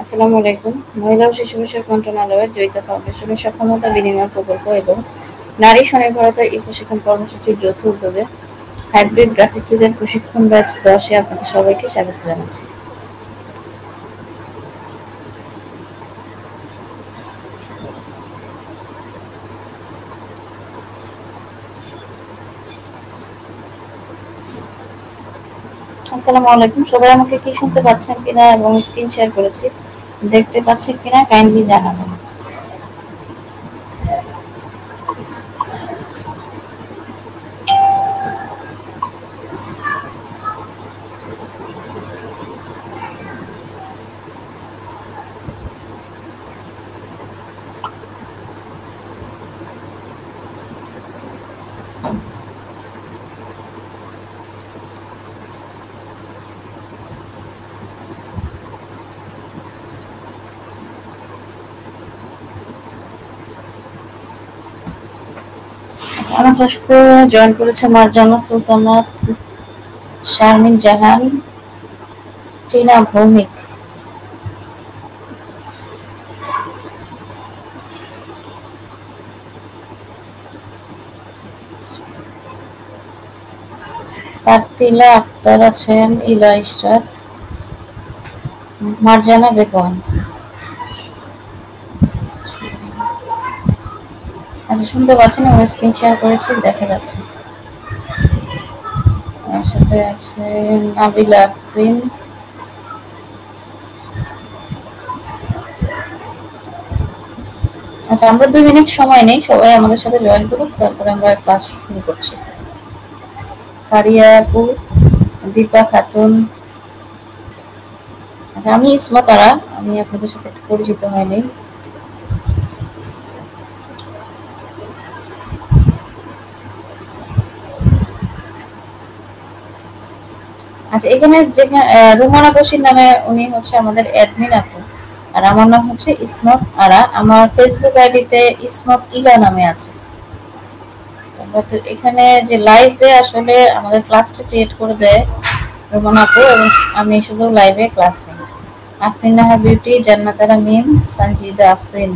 আসসালামু আলাইকুম। মহিলা ও শিশু বিষয়ক মন্ত্রণালয়ের জড়িত ফাউন্ডেশনের সক্ষমতা বিনিময় প্রকল্প এবং নারী স্বনির্ভরতা ই-প্রশিক্ষণ কর্মসূচির যৌথ উদ্যোগে হাইব্রিড গ্রাফিক্স ডিজাইন প্রশিক্ষণ ব্যাচ ১০ এ আপনাদের সবাইকে স্বাগত জানাচ্ছি। আসসালামু আলাইকুম। সবাই আমাকে কি শুনতে পাচ্ছেন কিনা এবং স্ক্রিন শেয়ার করেছি। দেখতে পাচ্ছেন কিনা কাইন্ডলি জানাবেন। আমার সাথে জয়েন করেছে মার্জানা সুলতানাত, শারমিন জাহান, টিনা ভৌমিক। তারতিলা আক্তার আছেন, ইলা ইশরাত, মার্জানা বেগম। আচ্ছা, শুনতে পাচ্ছেন? আমি স্ক্রিন শেয়ার করেছি, দেখা যাচ্ছে। আমার সাথে আছে নাবিলা আফরিন। আচ্ছা, আমরা 2 মিনিট সময় নেই, সবাই আমাদের সাথে জয়েন করুক, তারপরে আমরা ক্লাস শুরু করছি। ফারিয়া আপু, দীপা খাতুন। আচ্ছা, আমি ইসমত আরা, আমি আপনাদের সাথে একটু পরিচিত হয়নি। আচ্ছা, এখানে যেখানে রুমানা বশির নামে উনি হচ্ছে আমাদের অ্যাডমিন আপু, আর আমার নাম হচ্ছে ইসমত আরা। আমার ফেসবুক আইডিতে ইসমত ইলা নামে আছে। আমরা তো এখানে যে লাইভে আসলে আমাদের ক্লাসটা ক্রিয়েট করে দেয় রুমানা আপু, এবং আমি শুধু লাইভে ক্লাস নিই। আফরিন নাহার বিউটি, জান্নাতারা মিম, সঞ্জিদা আফরিন,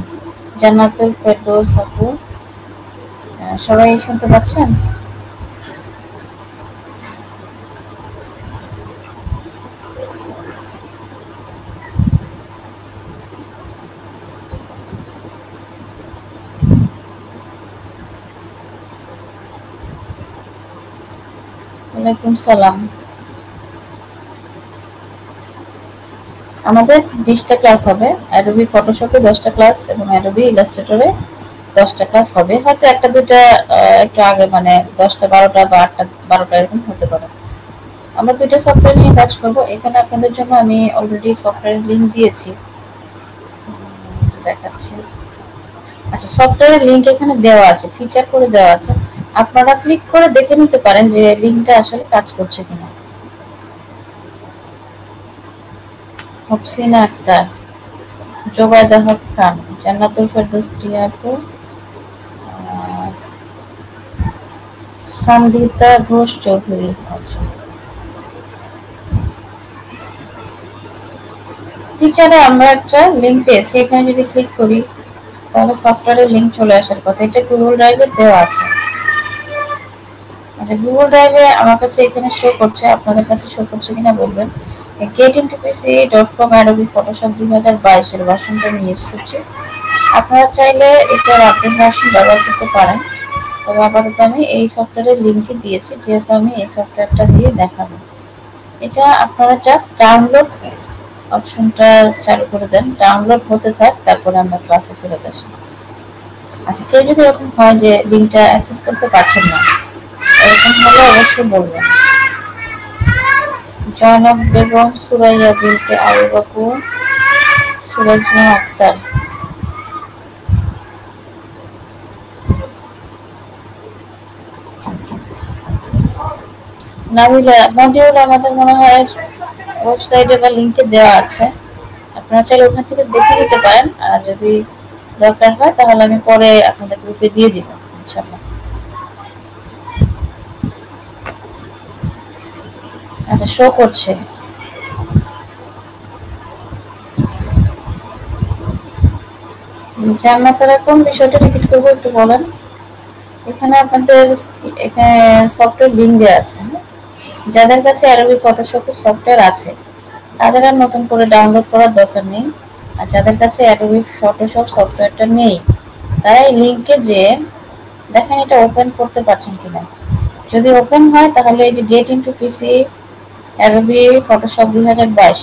জান্নাতুল ফেরদৌস আপু। সবাই শুনতে পাচ্ছেন? ওয়ালাইকুম সালাম। আমাদের 20টা ক্লাস হবে। অ্যাডোবি ফটোশপে 10টা ক্লাস এবং অ্যাডোবি ইলাস্ট্রেটরে 10টা ক্লাস হবে। হয়তো একটা দুইটা একটু আগে, মানে 10টা 12টা বা 8টা 12টা এরকম হতে পারে। আমরা 2টা সফটওয়্যার নিয়ে কাজ করব। এখানে আপনাদের জন্য আমি অলরেডি সফটওয়্যারের লিংক দিয়েছি, দেখাচ্ছি। আচ্ছা, সফটওয়্যারের লিংক এখানে দেওয়া আছে, ফিচার করে দেওয়া আছে। আপনারা ক্লিক করে দেখে নিতে পারেন যে লিংকটা আসলে কাজ করছে কিনা। হফসিনা আক্তার, জোবায়দা হক খান, জান্নাতুল ফেরদৌস রিয়া আপু, সন্ধিতা ঘোষ চৌধুরী। আচ্ছা, ফিচারে আমরা একটা লিংক পেয়েছি। এখানে যদি ক্লিক করি তাহলে সফটওয়্যারের লিংক চলে আসার কথা। এটা গুগল ড্রাইভে দেওয়া আছে। আচ্ছা, গুগল ড্রাইভে আমার কাছে এখানে শো করছে, আপনাদের কাছে শো করছে কিনা বলবেন। getintopc.com অ্যাডোবি ফটোশপ 2022 এর ভার্সনটা আমি ইউজ করছি। আপনারা চাইলে এটার আপডেট ভার্সন ব্যবহার করতে পারেন, তবে আপাতত আমি এই সফটওয়্যারের লিংকই দিয়েছি, যেহেতু আমি এই সফটওয়্যারটা দিয়ে দেখাবো। এটা আপনারা জাস্ট ডাউনলোড অপশনটা চালু করে দেন, ডাউনলোড হতে থাক, তারপরে আমরা ক্লাসে ফেরত আসি। আচ্ছা, কেউ যদি এরকম হয় যে লিঙ্কটা অ্যাক্সেস করতে পারছেন না, এরকম হলে অবশ্যই বলবেন। জয়নব বেগম, সুরাইয়া বিনতে আবু বকর, সুরাজনা আক্তার। নাবিলা মডিউল আমাদের মনে হয় ওয়েবসাইটে বা লিঙ্কে দেওয়া আছে, আপনারা চাইলে ওখান থেকে দেখে নিতে পারেন। আর যদি দরকার হয় তাহলে আমি পরে আপনাদের গ্রুপে দিয়ে দিব ইনশাআল্লাহ। আচ্ছা, শো করছে। জান্নাতারা কোন বিষয়টা রিপিট করবো একটু বলেন। এখানে আপনাদের এখানে সফটওয়্যার লিঙ্ক দেওয়া আছে। যাদের কাছে অ্যাডোবি ফটোশপের সফটওয়্যার আছে তাদের আর নতুন করে ডাউনলোড করার দরকার নেই। আর যাদের কাছে অ্যাডোবি ফটোশপ সফটওয়্যারটা নেই তারা এই লিঙ্কে যেয়ে দেখেন এটা ওপেন করতে পারছেন কিনা। যদি ওপেন হয় তাহলে এই যে গেট ইনটু পিসি অ্যাডোবি ফটোশপ 2022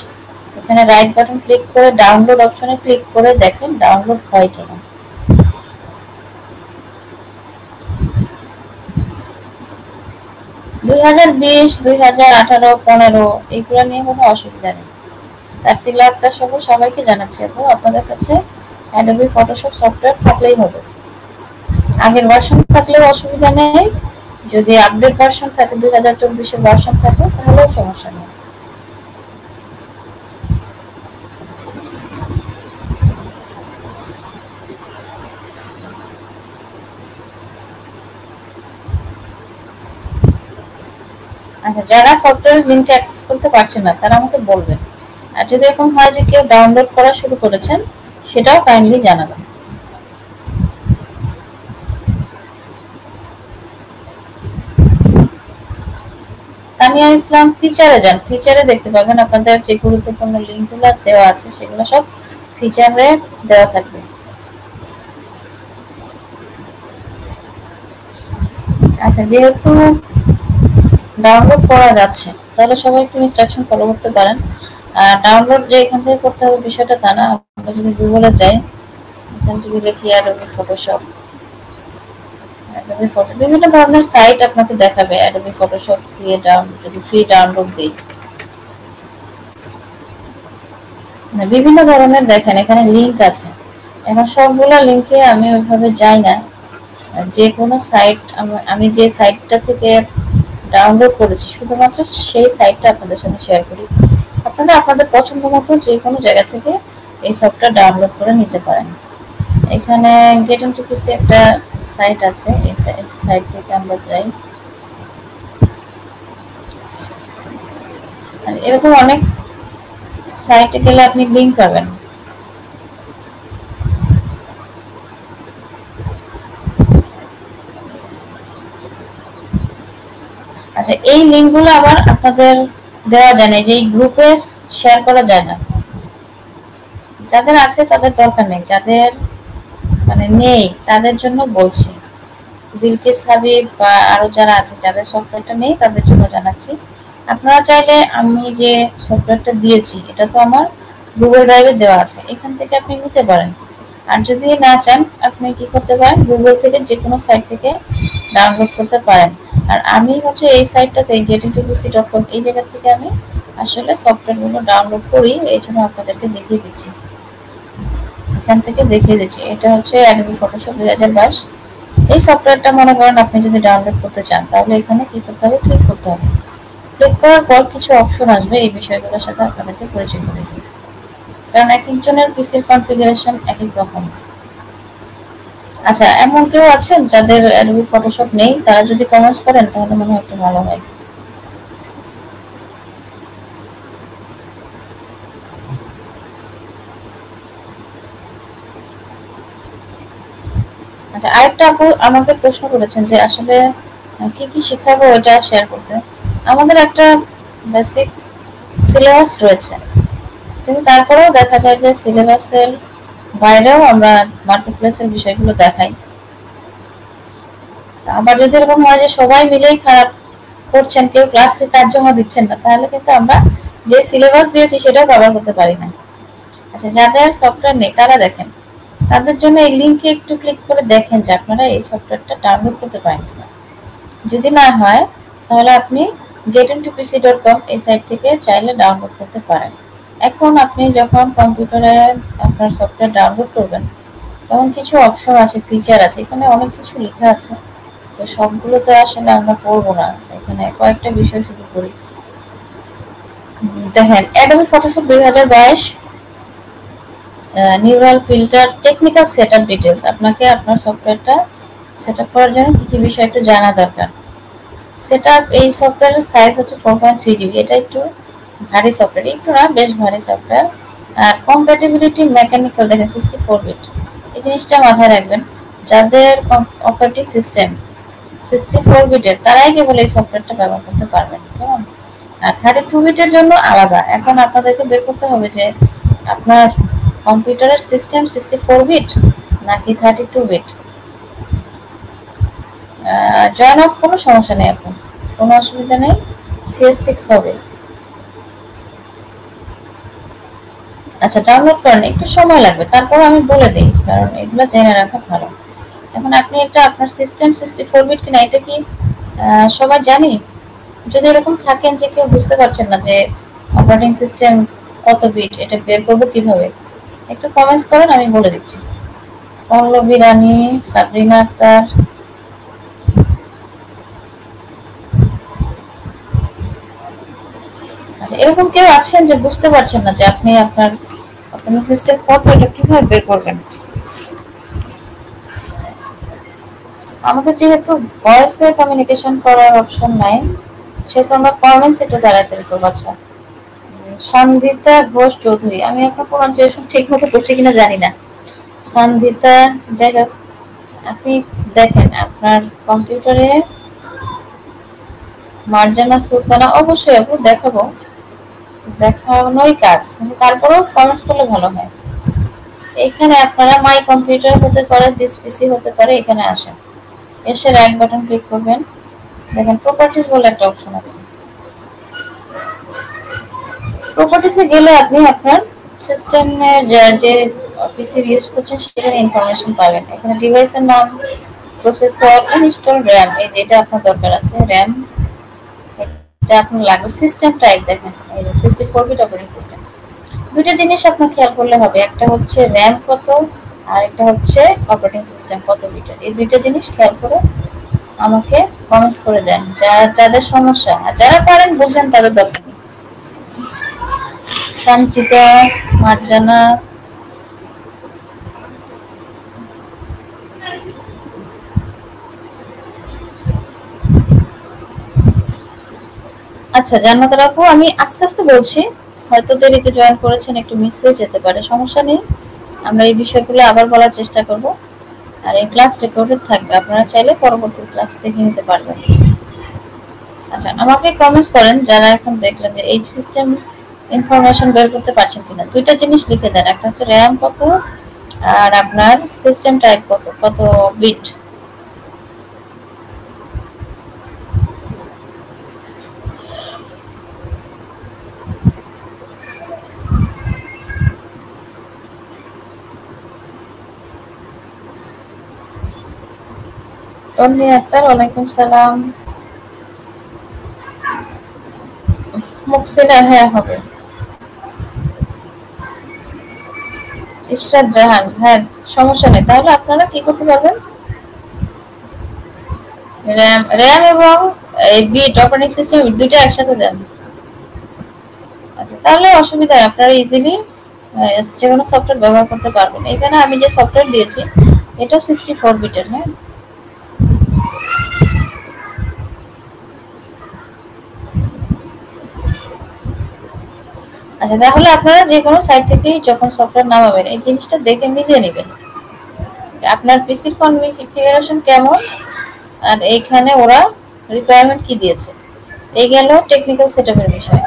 এখানে রাইট বাটন ক্লিক করে ডাউনলোড অপশনে ক্লিক করে দেখেন ডাউনলোড হয় কিনা। 2020, 2018, 15 এইগুলো নিয়ে কোনো অসুবিধা নেই। তারতিলা আক্তার সহ সবাইকে জানাচ্ছি আপনাদের কাছে অ্যাডোবি ফটোশপ সফটওয়্যার থাকলেই হবে। আগের ভার্সন থাকলেও অসুবিধা নেই, যদি আপডেট ভার্সন থাকে 2024-এর ভার্সন থাকে তাহলেও সমস্যা নেই। আচ্ছা, যারা সফটওয়্যার লিংক অ্যাক্সেস করতে পারছেন না তারা আমাকে বলবেন। আর যদি এরকম হয় যে কেউ ডাউনলোড করা শুরু করেছেন সেটাও কাইন্ডলি জানাবেন। তানিয়া ইসলাম ফিচারে যান, ফিচারে দেখতে পাবেন আপনাদের যে গুরুত্বপূর্ণ লিঙ্কগুলো দেওয়া আছে সেগুলো সব ফিচারে দেওয়া থাকবে। আচ্ছা, যেহেতু ডাউনলোড করা যাচ্ছে তাহলে সবাই একটু ইনস্ট্রাকশন ফলো করতে পারেন। ডাউনলোড যে এখান থেকে করতে হবে বিষয়টা তা না। আমরা যদি গুগলে যাই, এখানে যদি লিখি অ্যাডোবি ফটোশপ, অ্যাডোবি ফটো বিভিন্ন ধরনের সাইট আপনাকে দেখাবে। অ্যাডোবি ফটোশপ দিয়ে যদি ফ্রি ডাউনলোড দিই, বিভিন্ন ধরনের দেখেন এখানে লিঙ্ক আছে। এখন সবগুলো লিঙ্কে আমি ওইভাবে যাই না। যে কোনো সাইট আমি যে সাইটটা থেকে ডাউনলোড করেছি শুধুমাত্র সেই সাইটটা আপনাদের সাথে শেয়ার করি। আপনারা আপনাদের পছন্দ মতো যে কোনো জায়গা থেকে এই সফটওয়্যার ডাউনলোড করে নিতে পারেন। এখানে গেট ইনটু পিসি একটা সাইট আছে, এই সাইট থেকে আমরা যাই। আর এরকম অনেক সাইটে গেলে আপনি লিঙ্ক পাবেন। আচ্ছা, এই লিঙ্কগুলো আবার আপনাদের দেওয়া যায় না, যে এই গ্রুপে শেয়ার করা যায় না। যাদের আছে তাদের দরকার নেই, যাদের মানে নেই তাদের জন্য বলছি। বিলকিস হাবিব বা আরো যারা আছে যাদের সফটওয়্যারটা নেই তাদের জন্য জানাচ্ছি। আপনারা চাইলে আমি যে সফটওয়্যারটা দিয়েছি এটা তো আমার গুগল ড্রাইভে দেওয়া আছে, এখান থেকে আপনি নিতে পারেন। আর যদি না চান আপনি কি করতে পারেন, গুগল থেকে যে কোনো সাইট থেকে ডাউনলোড করতে পারেন। আর আমি হচ্ছে এই সাইটটাতে getintopc.com এই জায়গা থেকে আমি আসলে সফটওয়্যারগুলো ডাউনলোড করি, এই জন্য আপনাদেরকে দেখিয়ে দিচ্ছি। এখান থেকে দেখিয়ে দিচ্ছি, এটা হচ্ছে অ্যাডোবি ফটোশপ 2022। এই সফটওয়্যারটা মনে করেন আপনি যদি ডাউনলোড করতে চান তাহলে এখানে কি করতে হবে, ক্লিক করতে হবে। ক্লিক করার পর কিছু অপশন আসবে, এই বিষয়গুলোর সাথে আপনাদেরকে পরিচয় করে দিই, কারণ এক একজনের পিসির কনফিগারেশন এক এক রকম। আচ্ছা, এমন কেউ আছেন যাদের অ্যাডোবি ফটোশপ নেই? তারা যদি কমেন্টস করেন তাহলে মনে হয় একটু ভালো হয়। আচ্ছা, আরেকটা আপু আমাকে প্রশ্ন করেছেন যে আসলে কি কি শেখাবো এটা শেয়ার করতে। আমাদের একটা বেসিক সিলেবাস রয়েছে, কিন্তু তারপরেও দেখা যায় যে সিলেবাসের বাইরেও আমরা মার্কেটপ্লেসের বিষয়গুলো দেখাই। আবার যদি এরকম হয় যে সবাই মিলেই খারাপ করছেন, কেউ ক্লাসে কাজ জমা দিচ্ছেন না, তাহলে কিন্তু আমরা যে সিলেবাস দিয়েছি সেটাও কভার করতে পারি না। আচ্ছা, যাদের সফটওয়্যার নেই তারা দেখেন, তাদের জন্য এই লিঙ্কে একটু ক্লিক করে দেখেন যে আপনারা এই সফটওয়্যারটা ডাউনলোড করতে পারেন কিনা। যদি না হয় তাহলে আপনি getintopc.com এই সাইট থেকে চাইলে ডাউনলোড করতে পারেন। এখন আপনি যখন কম্পিউটারে আপনার সফটওয়্যার ডাউনলোড করবেন তখন কিছু অপশন আছে, ফিচার আছে, এখানে অনেক কিছু লেখা আছে। তো সবগুলো তো আসলে আমরা পড়বো না, এখানে কয়েকটা বিষয় শুধু পড়ি। দেখেন, Adobe Photoshop 2022 neural filter technical setup details. আপনাকে আপনার সফটওয়্যারটা সেটআপ করার জন্য কি কি বিষয় একটু জানা দরকার। সেটআপ, এই সফটওয়্যারের সাইজ হচ্ছে 4.3 জিবি। এটা একটু ভারী সফটওয়্যার, একটু না বেশ ভারী সফটওয়্যার। আর কম্প্যাটিবিলিটি মেকানিক্যাল দেখেন 64 বিট। এই জিনিসটা মাথায় রাখবেন। যাদের অপারেটিং সিস্টেম 64 বিটের তারাই কেবল এই সফটওয়্যারটা ব্যবহার করতে পারবেন, কেমন? আর 32 বিটের জন্য আলাদা। এখন আপনাদেরকে বের করতে হবে যে আপনার কম্পিউটারের সিস্টেম 64 বিট নাকি 32 বিট। জয়েন আপ কোনো সমস্যা নেই, এখন কোনো অসুবিধা নেই, CS6 হবে। আচ্ছা, ডাউনলোড করেন, একটু সময় লাগবে, তারপর আমি বলে দিই, কারণ এগুলো জেনে রাখা ভালো। এখন আপনি একটা আপনার সিস্টেম 64 বিট কিনা এটা কি সবাই জানি? যদি এরকম থাকেন যে কেউ বুঝতে পারছেন না যে অপারেটিং সিস্টেম কত বিট, এটা বের করবো কিভাবে, একটু কমেন্টস করেন, আমি বলে দিচ্ছি। পল্লবী রানী, সাবরিনা আক্তার, আচ্ছা এরকম কেউ আছেন যে বুঝতে পারছেন না যে আপনি আপনার অপারেটিং সিস্টেম কত, এটা কিভাবে বের করবেন? আমাদের যেহেতু ভয়েসে কমিউনিকেশন করার অপশন নাই, সেহেতু আমরা কমেন্টস একটু তাড়াতাড়ি করবো। আচ্ছা, সন্ধিতা ঘোষ চৌধুরী, আমি আপনার প্রনাউন্সিয়েশন ঠিক মতো করছি কিনা জানি না। সন্ধিতা, যাই হোক, আপনি দেখেন আপনার কম্পিউটারে মার্জানা সুলতানা, অবশ্যই আপু দেখাবো, দেখানোই কাজ, কিন্তু তারপরেও কমেন্টস করলে ভালো হয়। এখানে আপনারা মাই কম্পিউটার হতে পারে, দিস পিসি হতে পারে, এখানে আসেন, এসে রাইট বাটন ক্লিক করবেন, দেখেন প্রপার্টিজ বলে একটা অপশন আছে। প্রপার্টিসে গেলে আপনি আপনার সিস্টেমের যে পিসি ইউজ করছেন সেটার ইনফরমেশন পাবেন। এখানে ডিভাইসের নাম, প্রসেসর, ইনস্টল র্যাম, এই যে এটা আপনার দরকার আছে, র্যাম এটা আপনার লাগবে। সিস্টেম টাইপ দেখেন, এই যে 64 বিট অপারেটিং সিস্টেম। দুইটা জিনিস আপনার খেয়াল করলে হবে, একটা হচ্ছে র্যাম কত আর একটা হচ্ছে অপারেটিং সিস্টেম কত বিটের। এই দুইটা জিনিস খেয়াল করে আমাকে কমেন্টস করে দেন যাদের সমস্যা, আর যারা পারেন বুঝেন তাদের দরকার নেই। সঞ্চিতা, মার্জানা, আচ্ছা জান্নাত আপু, আমি আস্তে আস্তে বলছি, হয়তো দেরিতে জয়েন করেছেন, একটু মিস হয়ে যেতে পারে, সমস্যা নেই, আমরা এই বিষয়গুলো আবার বলার চেষ্টা করব। আর এই ক্লাস রেকর্ডেড থাকবে, আপনারা চাইলে পরবর্তী ক্লাস দেখে নিতে পারবেন। আচ্ছা, আমাকে কমেন্টস করেন যারা এখন দেখলেন যে এই সিস্টেম ইনফরমেশন বের করতে পারছেন কিনা। দুইটা জিনিস লিখে দেন, একটা হচ্ছে র্যাম কত আর আপনার সিস্টেম টাইপ কত, কত বিট। তন্নি আক্তার, ওয়ালাইকুম সালাম। মুকসিনা, হ্যাঁ হবে। ইশরাত জাহান, হ্যাঁ সমস্যা নেই, তাহলে আপনারা কি করতে পারবেন, র্যাম র্যাম এবং এই বিট অপারেটিং সিস্টেম দুইটা একসাথে দেন। আচ্ছা, তাহলে অসুবিধা নেই, আপনারা ইজিলি যে কোনো সফটওয়্যার ব্যবহার করতে পারবেন। এখানে আমি যে সফটওয়্যার দিয়েছি এটাও 64 বিটের। হ্যাঁ, আচ্ছা তাহলে আপনারা যে কোনো সাইট থেকেই যখন সফটওয়্যার নামাবেন এই জিনিসটা দেখে মিলিয়ে নেবেন আপনার পিসির কনফিগারেশন কেমন, আর এইখানে ওরা রিকোয়ারমেন্ট কি দিয়েছে। এই গেল টেকনিক্যাল সেটআপের বিষয়।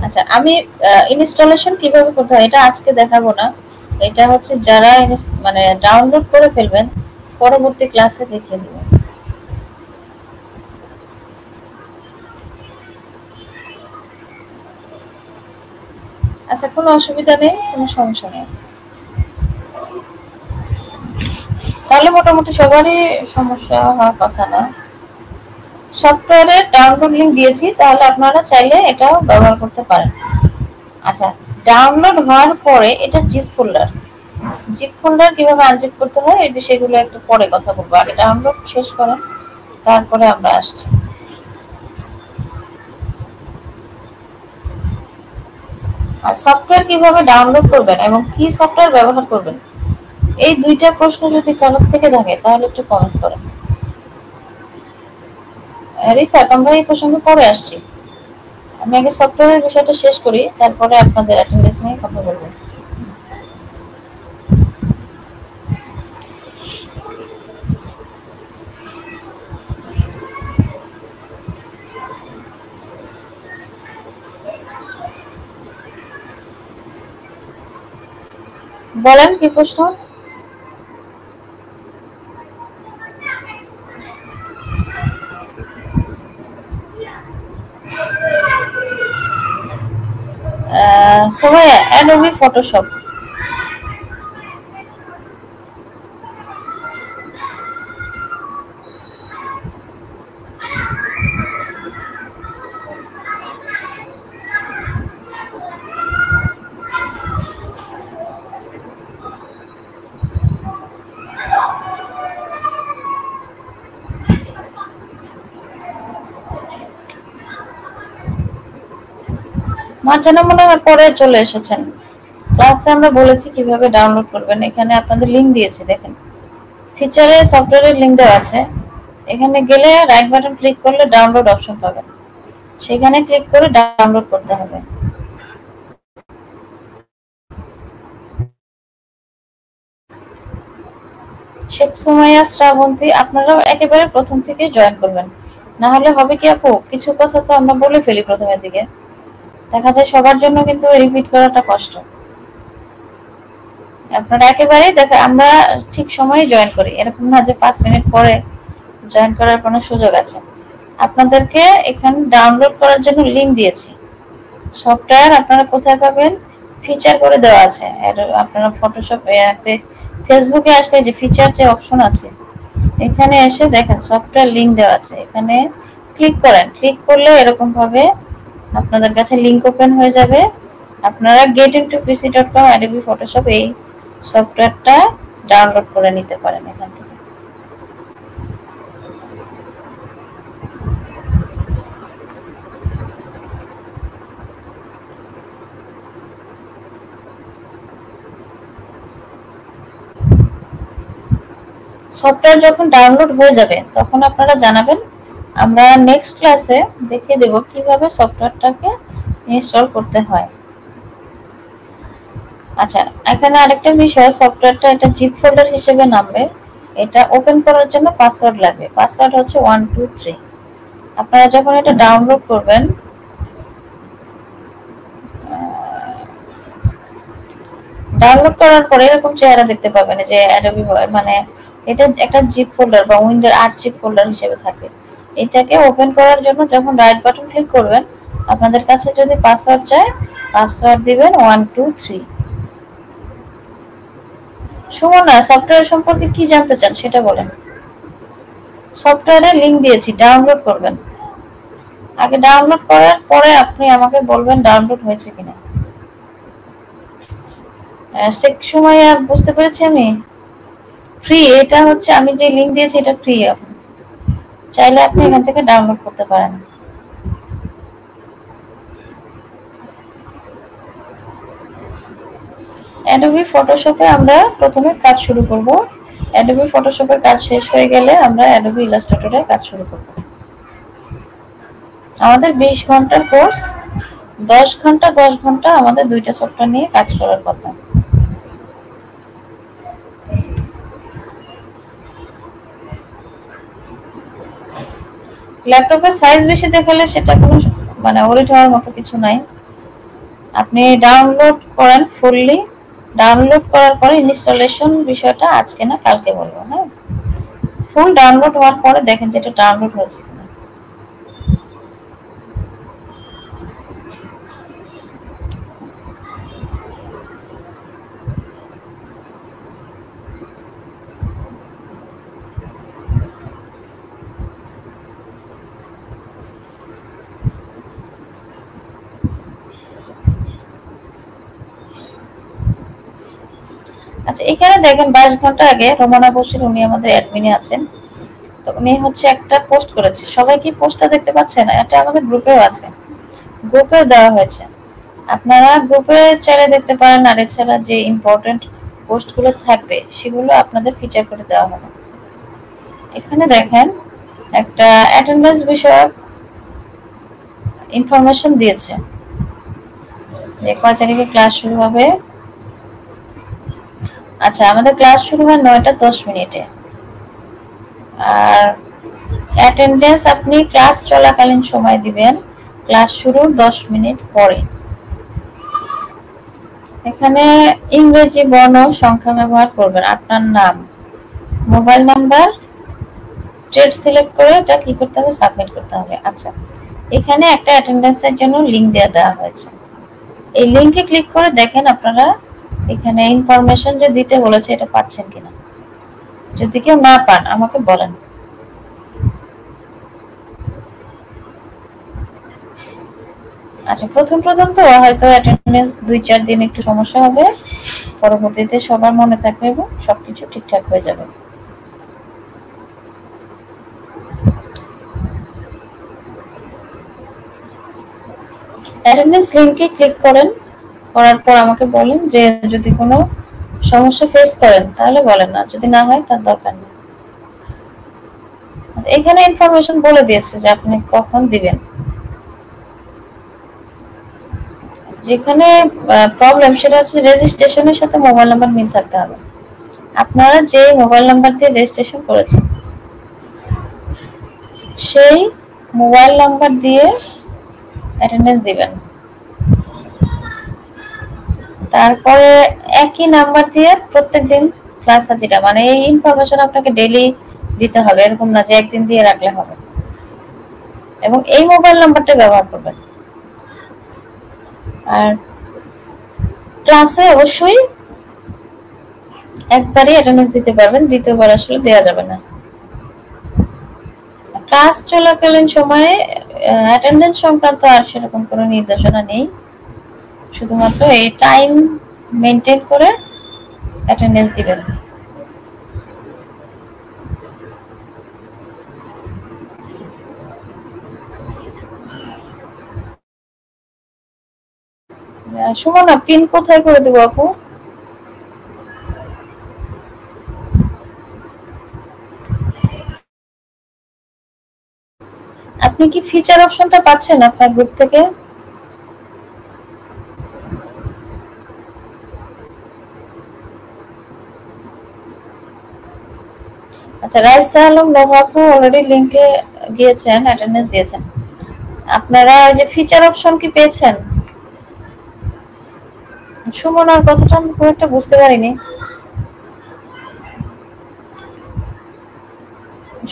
আচ্ছা, আমি ইনস্টলেশন কিভাবে করতে হয় এটা আজকে দেখাবো না, এটা হচ্ছে যারা মানে ডাউনলোড করে ফেলবেন পরবর্তী ক্লাসে দেখিয়ে দেব। আচ্ছা, কোনো অসুবিধা নেই, কোনো সমস্যা নেই, তাহলে মোটামুটি সবারই সমস্যা হওয়ার কথা না। সফটওয়্যারের ডাউনলোড লিংক দিয়েছি, তাহলে আপনারা চাইলে এটাও ব্যবহার করতে পারেন। আচ্ছা, ডাউনলোড হওয়ার পরে এটা জিপ ফোল্ডার, জিপ ফোল্ডার কিভাবে আনজিপ করতে হয় এই বিষয়গুলো একটু পরে কথা বলবো, আগে ডাউনলোড শেষ করেন তারপরে আমরা আসছি। আর সফটওয়্যার কিভাবে ডাউনলোড করবেন এবং কি সফটওয়্যার ব্যবহার করবেন, এই দুইটা প্রশ্ন যদি কারো থেকে থাকে তাহলে একটু কমেন্টস করেন। রিফাত, আমরা এই প্রসঙ্গে পরে আসছি। আমি আগে সফটওয়্যারের বিষয়টা শেষ করি, তারপরে আপনাদের অ্যাটেন্ডেন্স নিয়ে কথা বলবো। বলেন কি প্রশ্ন? সবাই অ্যাডোবি ফটোশপ। মার্জানা মনে হয় পরে চলে এসেছেন। ক্লাসে আমরা বলেছি কিভাবে ডাউনলোড করবেন, এখানে আপনাদের লিংক দিয়েছি, দেখেন ফিচারে সফটওয়্যারের লিংক দেওয়া আছে। এখানে গেলে রাইট বাটন ক্লিক করলে ডাউনলোড অপশন পাবেন, সেখানে ক্লিক করে ডাউনলোড করতে হবে। শেখ সুমাইয়া, শ্রাবন্তী, আপনারাও একেবারে প্রথম থেকে জয়েন করবেন, না হলে হবে কি আপু, কিছু কথা তো আমরা বলে ফেলি প্রথমের দিকে, দেখা যায় সবার জন্য কিন্তু রিপিট করাটা কষ্ট। আপনারা একেবারেই দেখা, আমরা ঠিক সময়ে জয়েন করি, এরকম না যে 5 মিনিট পরে জয়েন করার কোনো সুযোগ আছে। আপনাদেরকে এখানে ডাউনলোড করার জন্য লিংক দিয়েছি। সফটওয়্যার আপনারা কোথায় পাবেন, ফিচার করে দেওয়া আছে। আপনারা ফটোশপ ফেসবুকে আসলে যে ফিচার যে অপশন আছে, এখানে এসে দেখেন সফটওয়্যার লিংক দেওয়া আছে, এখানে ক্লিক করেন। ক্লিক করলে এরকম ভাবে আপনাদের কাছে লিংক ওপেন হয়ে যাবে। আপনারা getintoPC.com অ্যাডোবি ফটোশপ এই সফটওয়্যারটা ডাউনলোড করে নিতে পারেন এখান থেকে। সফটওয়্যার যখন ডাউনলোড হয়ে যাবে তখন আপনারা জানাবেন, আমরা নেক্সট ক্লাসে দেখিয়ে দেব কিভাবে সফটওয়্যারটাকে ইনস্টল করতে হয়। আচ্ছা, এখানে আরেকটা বিষয়, সফটওয়্যারটা এটা জিপ ফোল্ডার হিসেবে নামবে। এটা ওপেন করার জন্য পাসওয়ার্ড লাগবে, পাসওয়ার্ড হচ্ছে 123। আপনারা যখন এটা ডাউনলোড করবেন, ডাউনলোড করার পরে এরকম চেহারা দেখতে পাবেন যে অ্যাডোবি, মানে এটা একটা জিপ ফোল্ডার বা উইন্ডোর 8 জিপ ফোল্ডার হিসেবে থাকে। এটাকে ওপেন করার জন্য যখন রাইট বাটন ক্লিক করবেন, আপনাদের কাছে যদি পাসওয়ার্ড চায়, পাসওয়ার্ড দিবেন 123। সুমনা, সফটওয়্যার সম্পর্কে কি জানতে চান সেটা বলেন। সফটওয়্যারের লিংক দিয়েছি, ডাউনলোড করবেন। আগে ডাউনলোড করার পরে আপনি আমাকে বলবেন ডাউনলোড হয়েছে কিনা। সে সময় বুঝতে পেরেছি আমি। ফ্রি, এটা হচ্ছে আমি যে লিংক দিয়েছি এটা ফ্রি, আপনি চাইলে আপনি এখান থেকে ডাউনলোড করতে পারেন। অ্যাডোবি ফটোশপে আমরা প্রথমে কাজ শুরু করব। অ্যাডোবি ফটোশপের কাজ শেষ হয়ে গেলে আমরা অ্যাডোবি ইলাস্ট্রেটরে কাজ শুরু করব। আমাদের 20 ঘন্টার কোর্স, 10 ঘন্টা আমাদের দুইটা সফটওয়্যার নিয়ে কাজ করার কথা। ল্যাপটপের সাইজ বেশি দেখালে সেটা কোনো মানে ওরিট হওয়ার মতো কিছু নাই। আপনি ডাউনলোড করেন ফুললি, ডাউনলোড করার পরে ইনস্টলেশন বিষয়টা আজকে না কালকে বলবো। হ্যাঁ, ফুল ডাউনলোড হওয়ার পরে দেখেন যেটা ডাউনলোড হয়েছে কিনা। আচ্ছা, এখানে দেখেন 22 ঘন্টা আগে রোমানা বশির, উনি আমাদের অ্যাডমিনে আছেন। তো উনি হচ্ছে একটা পোস্ট করেছে, সবাই কি পোস্টটা দেখতে পাচ্ছেন? এটা আমাদের গ্রুপেও আছে, গ্রুপেও দেওয়া হয়েছে। আপনারা গ্রুপে চাইলে দেখতে পারেন, আর এছাড়া যে ইম্পর্টেন্ট পোস্টগুলো থাকবে সেগুলো আপনাদের ফিচার করে দেওয়া হবে। এখানে দেখেন একটা অ্যাটেন্ডেন্স বিষয়ক ইনফরমেশন দিয়েছে যে কয় তারিখে ক্লাস শুরু হবে। আচ্ছা, আমাদের ক্লাস শুরু হয় 9টা 10 মিনিটে। আর অ্যাটেন্ডেন্স আপনি ক্লাস চলাকালীন সময় দিবেন, ক্লাস শুরুর 10 মিনিট পরে। এখানে ইংরেজি বর্ণ সংখ্যা ব্যবহার করবেন, আপনার নাম, মোবাইল নাম্বার, ট্রেড সিলেক্ট করে এটা কি করতে হবে, সাবমিট করতে হবে। আচ্ছা, এখানে একটা অ্যাটেন্ডেন্সের জন্য লিংক দেওয়া হয়েছে। এই লিংকে ক্লিক করে দেখেন আপনারা এখানে ইনফরমেশন যে দিতে বলেছে এটা পাচ্ছেন কিনা। যদি কেউ না পান আমাকে বলেন। আচ্ছা, প্রথম তো হয়তো অ্যাটেন্ডেন্স 2-4 দিন একটু সমস্যা হবে, পরবর্তীতে সবার মনে থাকবে এবং সবকিছু ঠিকঠাক হয়ে যাবে। অ্যাটেন্ডেন্স লিংকে ক্লিক করেন, করার পর আমাকে বলেন যে যদি কোনো সমস্যা ফেস করেন তাহলে বলেন, না যদি না হয় তার দরকার নেই। এখানে ইনফরমেশন বলে দিয়েছে যে আপনি কখন দিবেন। যেখানে প্রবলেম সেটা হচ্ছে রেজিস্ট্রেশনের সাথে মোবাইল নাম্বার মিল থাকতে হবে। আপনারা যে মোবাইল নাম্বার দিয়ে রেজিস্ট্রেশন করেছেন সেই মোবাইল নাম্বার দিয়ে অ্যাটেন্ডেন্স দিবেন। তারপরে একই নাম্বার দিয়ে প্রত্যেকদিন ক্লাস হাজিরা, মানে এই ইনফরমেশন আপনাকে ডেইলি দিতে হবে, এরকম না যে একদিন দিয়ে রাখলে হবে। এবং এই মোবাইল নাম্বারটা ব্যবহার করবেন। আর ক্লাসে অবশ্যই একবারই অ্যাটেন্ডেন্স দিতে পারবেন, দ্বিতীয়বার আসলে দেওয়া যাবে না। ক্লাস চলাকালীন সময়ে অ্যাটেন্ডেন্স সংক্রান্ত আর সেরকম কোনো নির্দেশনা নেই, শুধুমাত্র এই টাইম মেনটেন করে অ্যাটেন্ডেন্স দিবেন। সুমনা, পিন কোথায় করে দেবো আপু? আপনি কি ফিচার অপশনটা পাচ্ছেন আপনার গ্রুপ থেকে? আচ্ছা, রাইসা আলম নোভাপু অলরেডি লিংকে গিয়েছেন, অ্যাটেন্ডেন্স দিয়েছেন। আপনারা যে ফিচার অপশন কি পেয়েছেন? সুমনার কথাটা আমি খুব একটা বুঝতে পারিনি।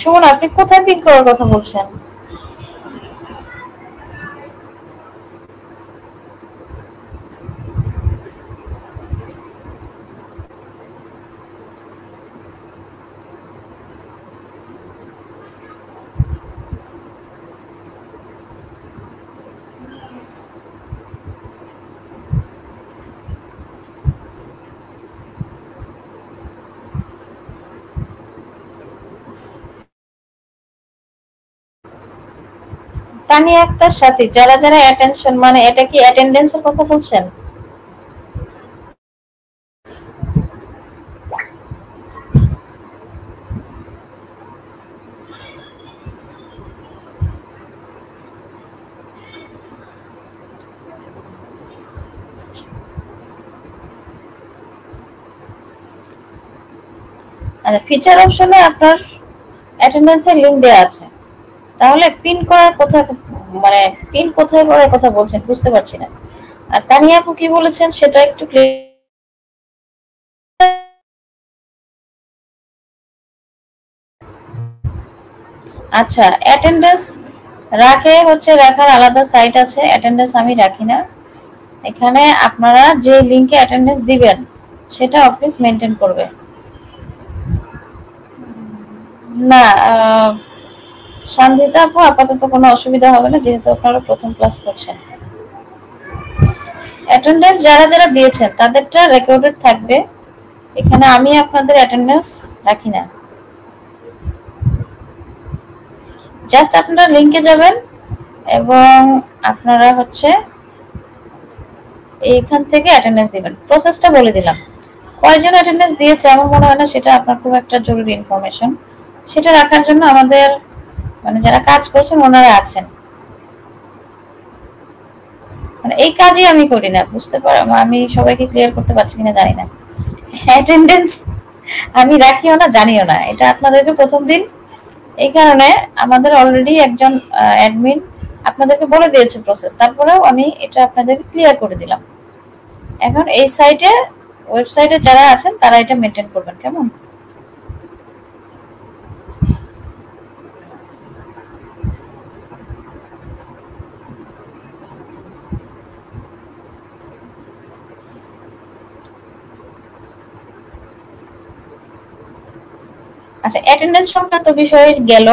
সুমন, আপনি কোথায় পিন করার কথা বলছেন? তানিয়া আক্তার সাথী, যারা অ্যাটেনশন, মানে এটা কি অ্যাটেন্ডেন্সের কথা বলছেন? আচ্ছা, ফিচার অপশনে আপনার অ্যাটেন্ডেন্সের লিংক দেওয়া আছে, তাহলে পিন করার কথা, মানে পিন কোথায় করার কথা বলছেন বুঝতে পারছি না। আর তানিয়া আপু কি বলেছেন সেটা একটু ক্লিয়ার। আচ্ছা, অ্যাটেন্ডেন্স রাখে হচ্ছে, রাখার আলাদা সাইট আছে, অ্যাটেন্ডেন্স আমি রাখি না। এখানে আপনারা যে লিংকে অ্যাটেন্ডেন্স দিবেন সেটা অফিস মেনটেন করবে। না, শান্তিতা আপু আপাতত কোনো অসুবিধা হবে না, যেহেতু আপনারা প্রথম ক্লাস করছেন। অ্যাটেন্ডেন্স যারা দিয়েছেন তাদেরটা রেকর্ডেড থাকবে, এখানে আমি আপনাদের অ্যাটেন্ডেন্স রাখি না। জাস্ট আপনারা লিংকে যাবেন এবং আপনারা হচ্ছে এইখান থেকে অ্যাটেন্ডেন্স দিবেন। প্রসেসটা বলে দিলাম। কয়জন অ্যাটেন্ডেন্স দিয়েছে আমার মনে হয় না সেটা আপনার খুব একটা জরুরি ইনফরমেশন। সেটা রাখার জন্য আমাদের মানে যারা কাজ করছেন ওনারা আছেন, মানে এই কাজই আমি করি না, বুঝতে পারো? আমি সবাইকে ক্লিয়ার করতে পারছি কিনা জানি না। অ্যাটেন্ডেন্স আমি রাখিও না, জানিও না, এটা আপনাদেরকে প্রথম দিন। এই কারণে আমাদের অলরেডি একজন অ্যাডমিন আপনাদেরকে বলে দিয়েছে প্রসেস, তারপরেও আমি এটা আপনাদেরকে ক্লিয়ার করে দিলাম। এখন এই সাইটে, ওয়েবসাইটে যারা আছেন তারা এটা মেনটেন করবেন, কেমন? আচ্ছা, অ্যাটেন্ডেন্স সংক্রান্ত বিষয় গেল,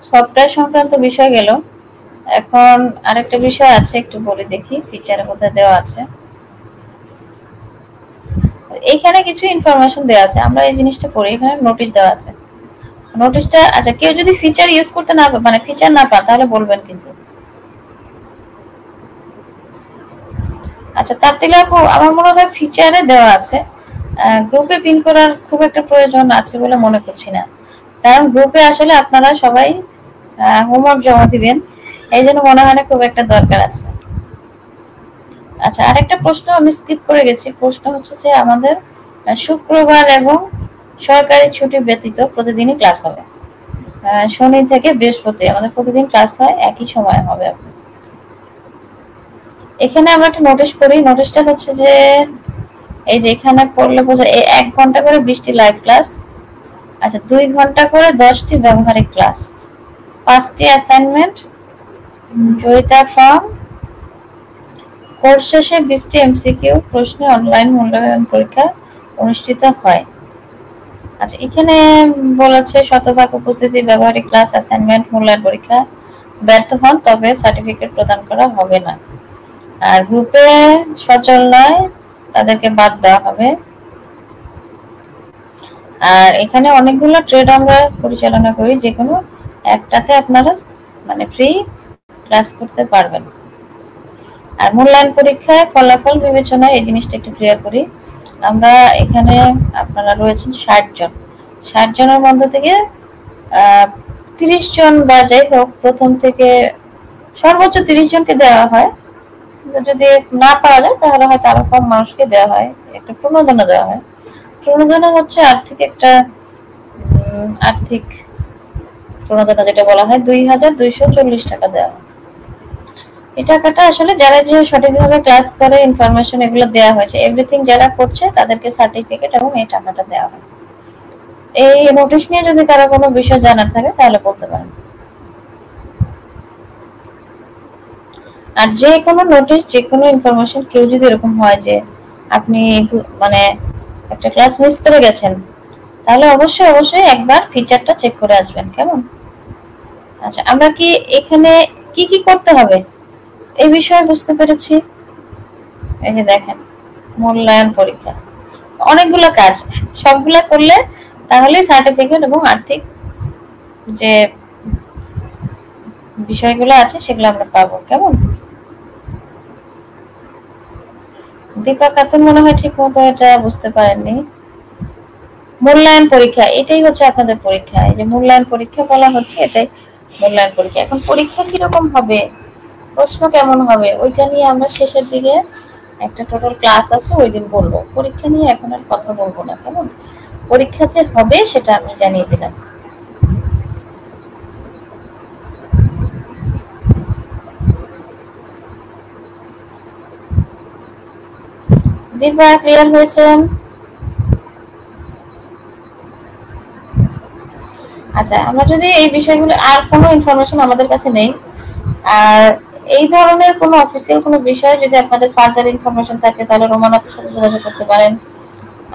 সফটওয়্যার সংক্রান্ত বিষয় গেল। এখন আরেকটা বিষয় আছে, একটু বলে দেখি, ফিচারের মধ্যে দেওয়া আছে। এইখানে কিছু ইনফরমেশন দেওয়া আছে, আমরা এই জিনিসটা পড়ি। এখানে নোটিশ দেওয়া আছে। নোটিশটা, আচ্ছা, কেউ যদি ফিচার ইউজ করতে না, মানে ফিচার না পান, তাহলে বলবেন কিন্তু। আচ্ছা, তার দিলে আপু আমার মনে হয় ফিচারে দেওয়া আছে, গ্রুপে পিন করার খুব একটা প্রয়োজন আছে বলে মনে করছি না, কারণ গ্রুপে আসলে আপনারা সবাই হোমওয়ার্ক জমা দিবেন, এই জন্য মনে হয় না খুব একটা দরকার আছে। আচ্ছা, আরেকটা প্রশ্ন আমি স্কিপ করে গেছি। প্রশ্ন হচ্ছে যে আমাদের শুক্রবার এবং সরকারি ছুটি ব্যতীত প্রতিদিনই ক্লাস হবে। শনি থেকে বৃহস্পতি আমাদের প্রতিদিন ক্লাস হয়, একই সময় হবে। এখানে আমরা একটা নোটিশ পড়ি। নোটিশটা হচ্ছে যে এই যে এখানে পড়লে বোঝা, 1 ঘন্টা করে 20টি লাইভ ক্লাস, আচ্ছা 2 ঘন্টা করে 10টি ব্যবহারিক ক্লাস, 5টি অ্যাসাইনমেন্ট, জয়িতা ফর্ম, কোর্স শেষে 20টি এমসিকিউ প্রশ্ন, অনলাইন মূল্যায়ন পরীক্ষা অনুষ্ঠিত হয়। আচ্ছা, এখানে বলেছে শতভাগ উপস্থিতি, ব্যবহারিক ক্লাস, অ্যাসাইনমেন্ট, মূল্যায়ন পরীক্ষা ব্যর্থ হন তবে সার্টিফিকেট প্রদান করা হবে না। আর গ্রুপে সচল নয়, তাদেরকে বাদ দেওয়া হবে। আর এখানে অনেকগুলো ট্রেড আমরা পরিচালনা করি, যে কোনো একটাতে আপনারা মানে ফ্রি ক্লাস করতে পারবেন। আর মূল্যায়ন পরীক্ষায় ফলাফল বিবেচনা, এই জিনিসটা একটু ক্লিয়ার করি। আমরা এখানে আপনারা রয়েছেন 60 জন, 60 জনের মধ্যে থেকে 30 জন বা যাই হোক, প্রথম থেকে সর্বোচ্চ 30 জনকে দেওয়া হয়। যদি না পাওয়া যায় তাহলে হয়তো আরো কম মানুষকে দেওয়া হয়, একটা প্রণোদনা দেওয়া হয়। প্রণোদনা হচ্ছে আর্থিক একটা আর্থিক প্রণোদনা, যেটা বলা হয় 2240 টাকা দেওয়া হয়। এই টাকাটা আসলে যারা যে সঠিকভাবে ক্লাস করে, ইনফরমেশন এগুলো দেওয়া হয়েছে, এভরিথিং যারা করছে তাদেরকে সার্টিফিকেট এবং এই টাকাটা দেওয়া হয়। এই নোটিশ নিয়ে যদি কারো কোনো বিষয় জানার থাকে তাহলে বলতে পারেন। আর যে কোনো নোটিশ, যে কোনো ইনফরমেশন, কেউ যদি এরকম হয় যে আপনি মানে একটা ক্লাস মিস করে গেছেন, তাহলে অবশ্যই অবশ্যই একবার ফিচারটা চেক করে আসবেন, কেমন? আচ্ছা, আমরা কি এখানে কি কি করতে হবে এই বিষয়ে বুঝতে পেরেছি। এই যে দেখেন, মূল্যায়ন পরীক্ষা, অনেকগুলো কাজ, সবগুলা করলে তাহলে সার্টিফিকেট এবং আর্থিক যে বিষয়গুলো আছে সেগুলো আমরা পাবো, কেমন? দীপা খাতুন মনে হয় ঠিক মতো এটা বুঝতে পারেননি। মূল্যায়ন পরীক্ষা, এটাই হচ্ছে আপনাদের পরীক্ষা। এই যে মূল্যায়ন পরীক্ষা বলা হচ্ছে, এটাই মূল্যায়ন পরীক্ষা। এখন পরীক্ষা কিরকম হবে, প্রশ্ন কেমন হবে, ওইটা নিয়ে আমরা শেষের দিকে একটা টোটাল ক্লাস আছে, ওই দিন বলবো। পরীক্ষা নিয়ে এখন আর কথা বলবো না, কেমন? পরীক্ষা যে হবে সেটা আমি জানিয়ে দিলাম। দীপা ক্লিয়ার হয়েছেন? আচ্ছা, আমরা যদি এই বিষয়গুলো, আর কোনো ইনফরমেশন আমাদের কাছে নেই, আর এই ধরনের কোনো অফিসিয়াল কোনো বিষয় যদি আপনাদের ফার্দার ইনফরমেশন থাকে তাহলে রোমান অফিসের সাথে যোগাযোগ করতে পারেন।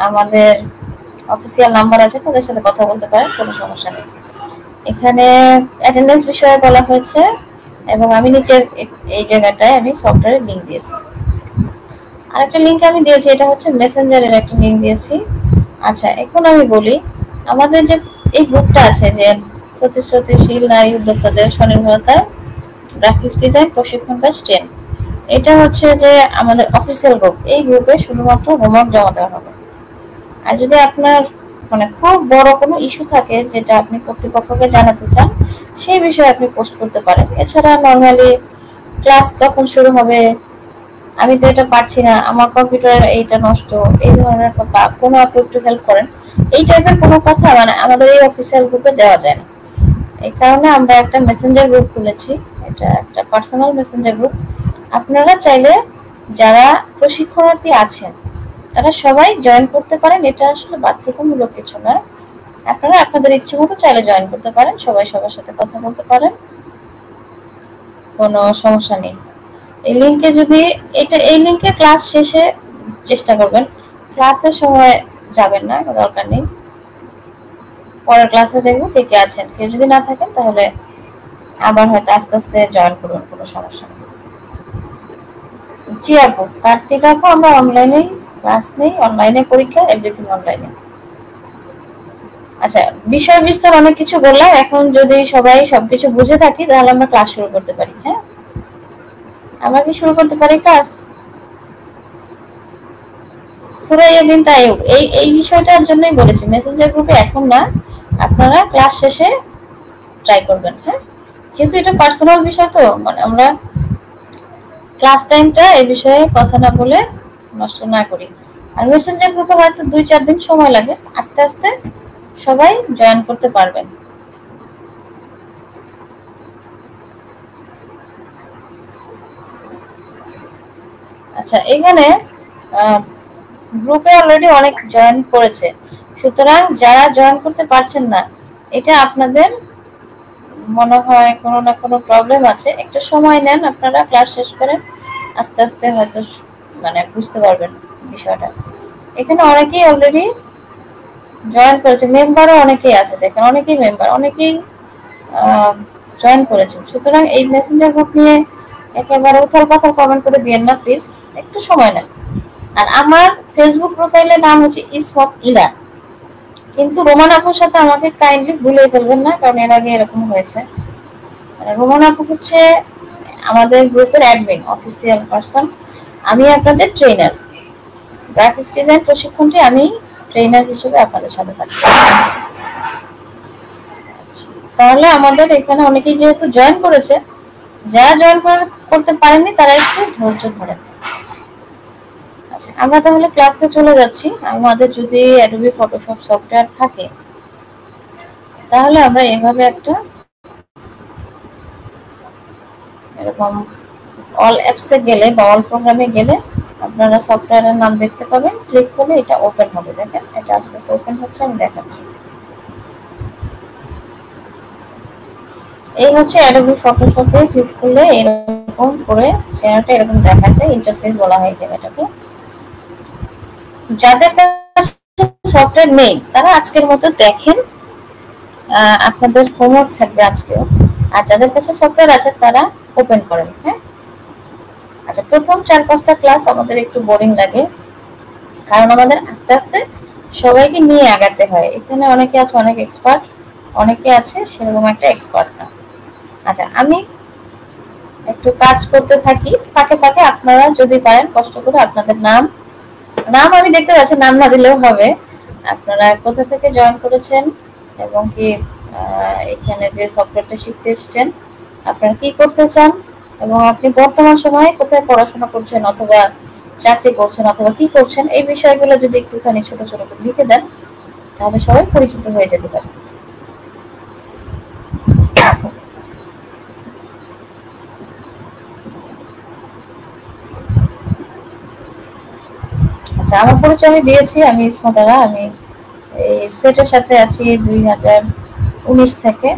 আমাদের অফিসিয়াল নাম্বার আছে, তাদের সাথে কথা বলতে পারেন, কোনো সমস্যা নেই। এখানে অ্যাটেন্ডেন্স বিষয়ে বলা হয়েছে এবং আমি নিচের এই জায়গাটায় আমি সফটওয়্যারের লিংক দিয়েছি। আর একটা লিংক আমি দিয়েছি, এটা হচ্ছে মেসেঞ্জারের একটা লিংক দিয়েছি। আচ্ছা, এখন আমি বলি, আমাদের যে এই গ্রুপটা আছে, যে প্রতিশ্রুতিশীল নারী উদ্যোক্তাদের স্বনির্ভরতায় গ্রাফিক্স ডিজাইন প্রশিক্ষণ ব্যাচ 10, এটা হচ্ছে যে আমাদের অফিসিয়াল গ্রুপ। এই গ্রুপে শুধুমাত্র হোমওয়ার্ক জমা দেওয়া হবে। আর যদি আপনার মানে খুব বড় কোনো ইস্যু থাকে যেটা আপনি কর্তৃপক্ষকে জানাতে চান, সেই বিষয়ে আপনি পোস্ট করতে পারেন। এছাড়া নর্মালি ক্লাস কখন শুরু হবে, আমি তো এটা পারছি না, আমার কম্পিউটার এইটা নষ্ট, এই ধরনের বা কোনো আপু একটু হেল্প করেন, এই টাইপের কোনো কথা মানে আমাদের এই অফিসিয়াল গ্রুপে দেওয়া যায় না। এই কারণে আমরা একটা মেসেঞ্জার গ্রুপ খুলেছি, এটা একটা পার্সোনাল মেসেঞ্জার গ্রুপ। আপনারা চাইলে যারা প্রশিক্ষণার্থী আছেন তারা সবাই জয়েন করতে পারেন, এটা আসলে বাধ্যতামূলক কিছু নয়। আপনারা আপনাদের ইচ্ছে মতো চাইলে জয়েন করতে পারেন, সবাই সবার সাথে কথা বলতে পারেন, কোনো সমস্যা নেই। এই লিংকে যদি এই লিংকে ক্লাস শেষে চেষ্টা করবেন, ক্লাসের সময় যাবেন না, দরকার নেই। পরের ক্লাসে দেখবো কে কে আছেন, কেউ যদি না থাকেন তাহলে আবার হয়তো আস্তে আস্তে জয়েন করুন, কোনো সমস্যা নেই। জি আপু, তার থেকে আপু আমরা অনলাইনে ক্লাস নেই, অনলাইনে পরীক্ষা, এভরিথিং অনলাইনে। আচ্ছা, বিষয় বিস্তার অনেক কিছু বললাম, এখন যদি সবাই সবকিছু বুঝে থাকি তাহলে আমরা ক্লাস শুরু করতে পারি। হ্যাঁ, আমরা কি শুরু করতে পারি ক্লাস? সূরা ইয়াসিন তাইয়ুব, এই বিষয়টার জন্যই বলেছি মেসেঞ্জার গ্রুপে এখন না, আপনারা ক্লাস শেষে ট্রাই করবেন। হ্যাঁ, যেহেতু এটা পার্সোনাল বিষয় তো মানে আমরা ক্লাস টাইমটা এই বিষয়ে কথা না বলে নষ্ট না করি। আর মেসেঞ্জার গ্রুপে হয়তো 2-4 দিন সময় লাগবে, আস্তে আস্তে সবাই জয়েন করতে পারবেন। আচ্ছা, এখানে গ্রুপে অলরেডি অনেক জয়েন করেছে, সুতরাং যারা জয়েন করতে পারছেন না, এটা আপনাদের মনে হয় কোনো না কোনো প্রবলেম আছে, একটু সময় নেন, আপনারা ক্লাস শেষ করেন, আস্তে আস্তে হয়তো মানে বুঝতে পারবেন বিষয়টা। এখানে অনেকেই অলরেডি জয়েন করেছে, মেম্বারও অনেকেই আছে, দেখেন অনেকেই মেম্বার, অনেকেই জয়েন করেছেন। সুতরাং এই মেসেঞ্জার গ্রুপ নিয়ে একেবারে উথাল পাথাল কমেন্ট করে দিয়েন না প্লিজ, একটু সময় নেন। আর আমার ফেসবুক প্রোফাইলের নাম হচ্ছে ইসমত ইলা, কিন্তু রোমান আপুর সাথে আমাকে কাইন্ডলি ভুলে ফেলবেন না, কারণ এর আগে এরকম হয়েছে। রোমান আপু হচ্ছে আমাদের গ্রুপের অ্যাডমিন, অফিসিয়াল পারসন, আমি আপনাদের ট্রেনার। গ্রাফিক্স ডিজাইন প্রশিক্ষণটি আমি ট্রেনার হিসেবে আপনাদের সাথে থাকবো। তাহলে আমাদের এখানে অনেকেই যেহেতু জয়েন করেছে, যারা জয়েন করতে পারেননি তারা একটু ধৈর্য ধরেন। আচ্ছা, আমরা তাহলে ক্লাসে চলে যাচ্ছি। আমাদের যদি অ্যাডোবি ফটোশপ সফটওয়্যার থাকে তাহলে আমরা এভাবে একটা এরকম অল অ্যাপসে গেলে বা অল প্রোগ্রামে গেলে আপনারা সফটওয়্যারের নাম দেখতে পাবেন, ক্লিক করলে এটা ওপেন হবে। দেখেন এটা আস্তে আস্তে ওপেন হচ্ছে, আমি দেখাচ্ছি। এই হচ্ছে অ্যাডোবি ফটোশপে ক্লিক করলে এরকম করে চেহারাটা এরকম দেখা যায়, ইন্টারফেস বলা হয় এই জায়গাটাকে। যাদের কাছে সফটওয়্যার নেই তারা আজকের মতো দেখেন, আপনাদের হোমওয়ার্ক থাকবে আজকেও। আর যাদের কাছে সফটওয়্যার আছে তারা ওপেন করেন। হ্যাঁ, আচ্ছা, প্রথম 4-5টা ক্লাস আমাদের একটু বোরিং লাগে, কারণ আমাদের আস্তে আস্তে সবাইকে নিয়ে আগাতে হয়। এখানে অনেকে আছে অনেক এক্সপার্ট, অনেকে আছে সেরকম একটা এক্সপার্ট না। আচ্ছা, আমি একটু কাজ করতে থাকি, ফাঁকে ফাঁকে আপনারা যদি পারেন কষ্ট করে আপনাদের নাম নাম আমি দেখতে পাচ্ছি, নাম না দিলেও হবে, আপনারা কোথা থেকে জয়েন করেছেন এবং কি এখানে যে সফটওয়্যারটা শিখতে এসেছেন, আপনারা কি করতে চান এবং আপনি বর্তমান সময়ে কোথায় পড়াশোনা করছেন অথবা চাকরি করছেন অথবা কি করছেন, এই বিষয়গুলো যদি একটুখানি ছোট ছোট করে লিখে দেন তাহলে সবাই পরিচিত হয়ে যেতে পারে। আচ্ছা, আমার পরিচয় আমি দিয়েছি, আমি ইসমতারা, আমি এই সেটের সাথে আছি 2019 থেকে।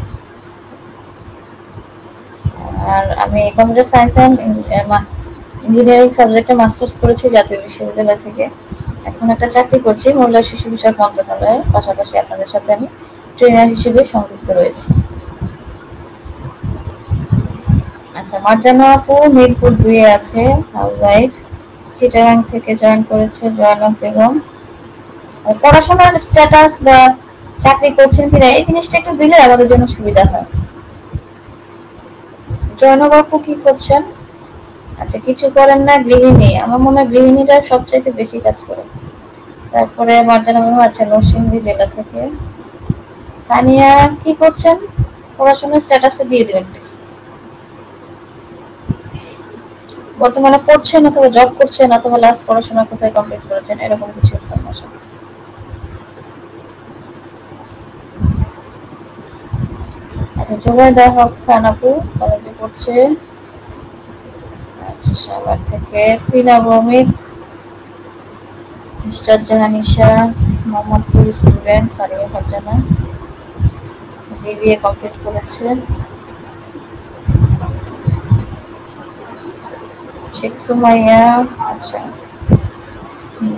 আর আমি কম্পিউটার সায়েন্স অ্যান্ড ইঞ্জিনিয়ারিং সাবজেক্টে মাস্টার্স করেছি জাতীয় বিশ্ববিদ্যালয় থেকে। এখন একটা চাকরি করছি মহিলা শিশু বিষয়ক মন্ত্রণালয়ে, পাশাপাশি আপনাদের সাথে আমি ট্রেনার হিসেবে সংযুক্ত রয়েছি। আচ্ছা, মার্জানা আপু মিরপুর 2-এ আছে, হাউসওয়াইফ, চিটাগাং থেকে জয়েন করেছে জয়নব বেগম। পড়াশোনার স্ট্যাটাস বা চাকরি করছেন কিনা এই জিনিসটা একটু দিলে আমাদের জন্য সুবিধা হয়। জয়নব আপু কি করছেন? আচ্ছা, কিছু করেন না, গৃহিণী। আমার মনে হয় গৃহিণীরা সবচাইতে বেশি কাজ করে। তারপরে মার্জানা মেমু আছে নরসিংদী জেলা থেকে। তানিয়া কি করছেন? পড়াশোনার স্ট্যাটাসে দিয়ে দিবেন প্লিজ। বর্তমানে পড়ছেন অথবা জব করছেন অথবা লাস্ট পড়াশোনা কোথায় কমপ্লিট করেছেন, এরকম কিছু ইনফরমেশন। আচ্ছা, জুবাইদা হক খান আপু কলেজে পড়ছে। আচ্ছা, সাভার থেকে। Tina Bhowmik, Ishrat Jahan Isha, Mohammadpur student. Faria Farzana BBA complete করেছে। শেখ সুমাইয়া, আচ্ছা,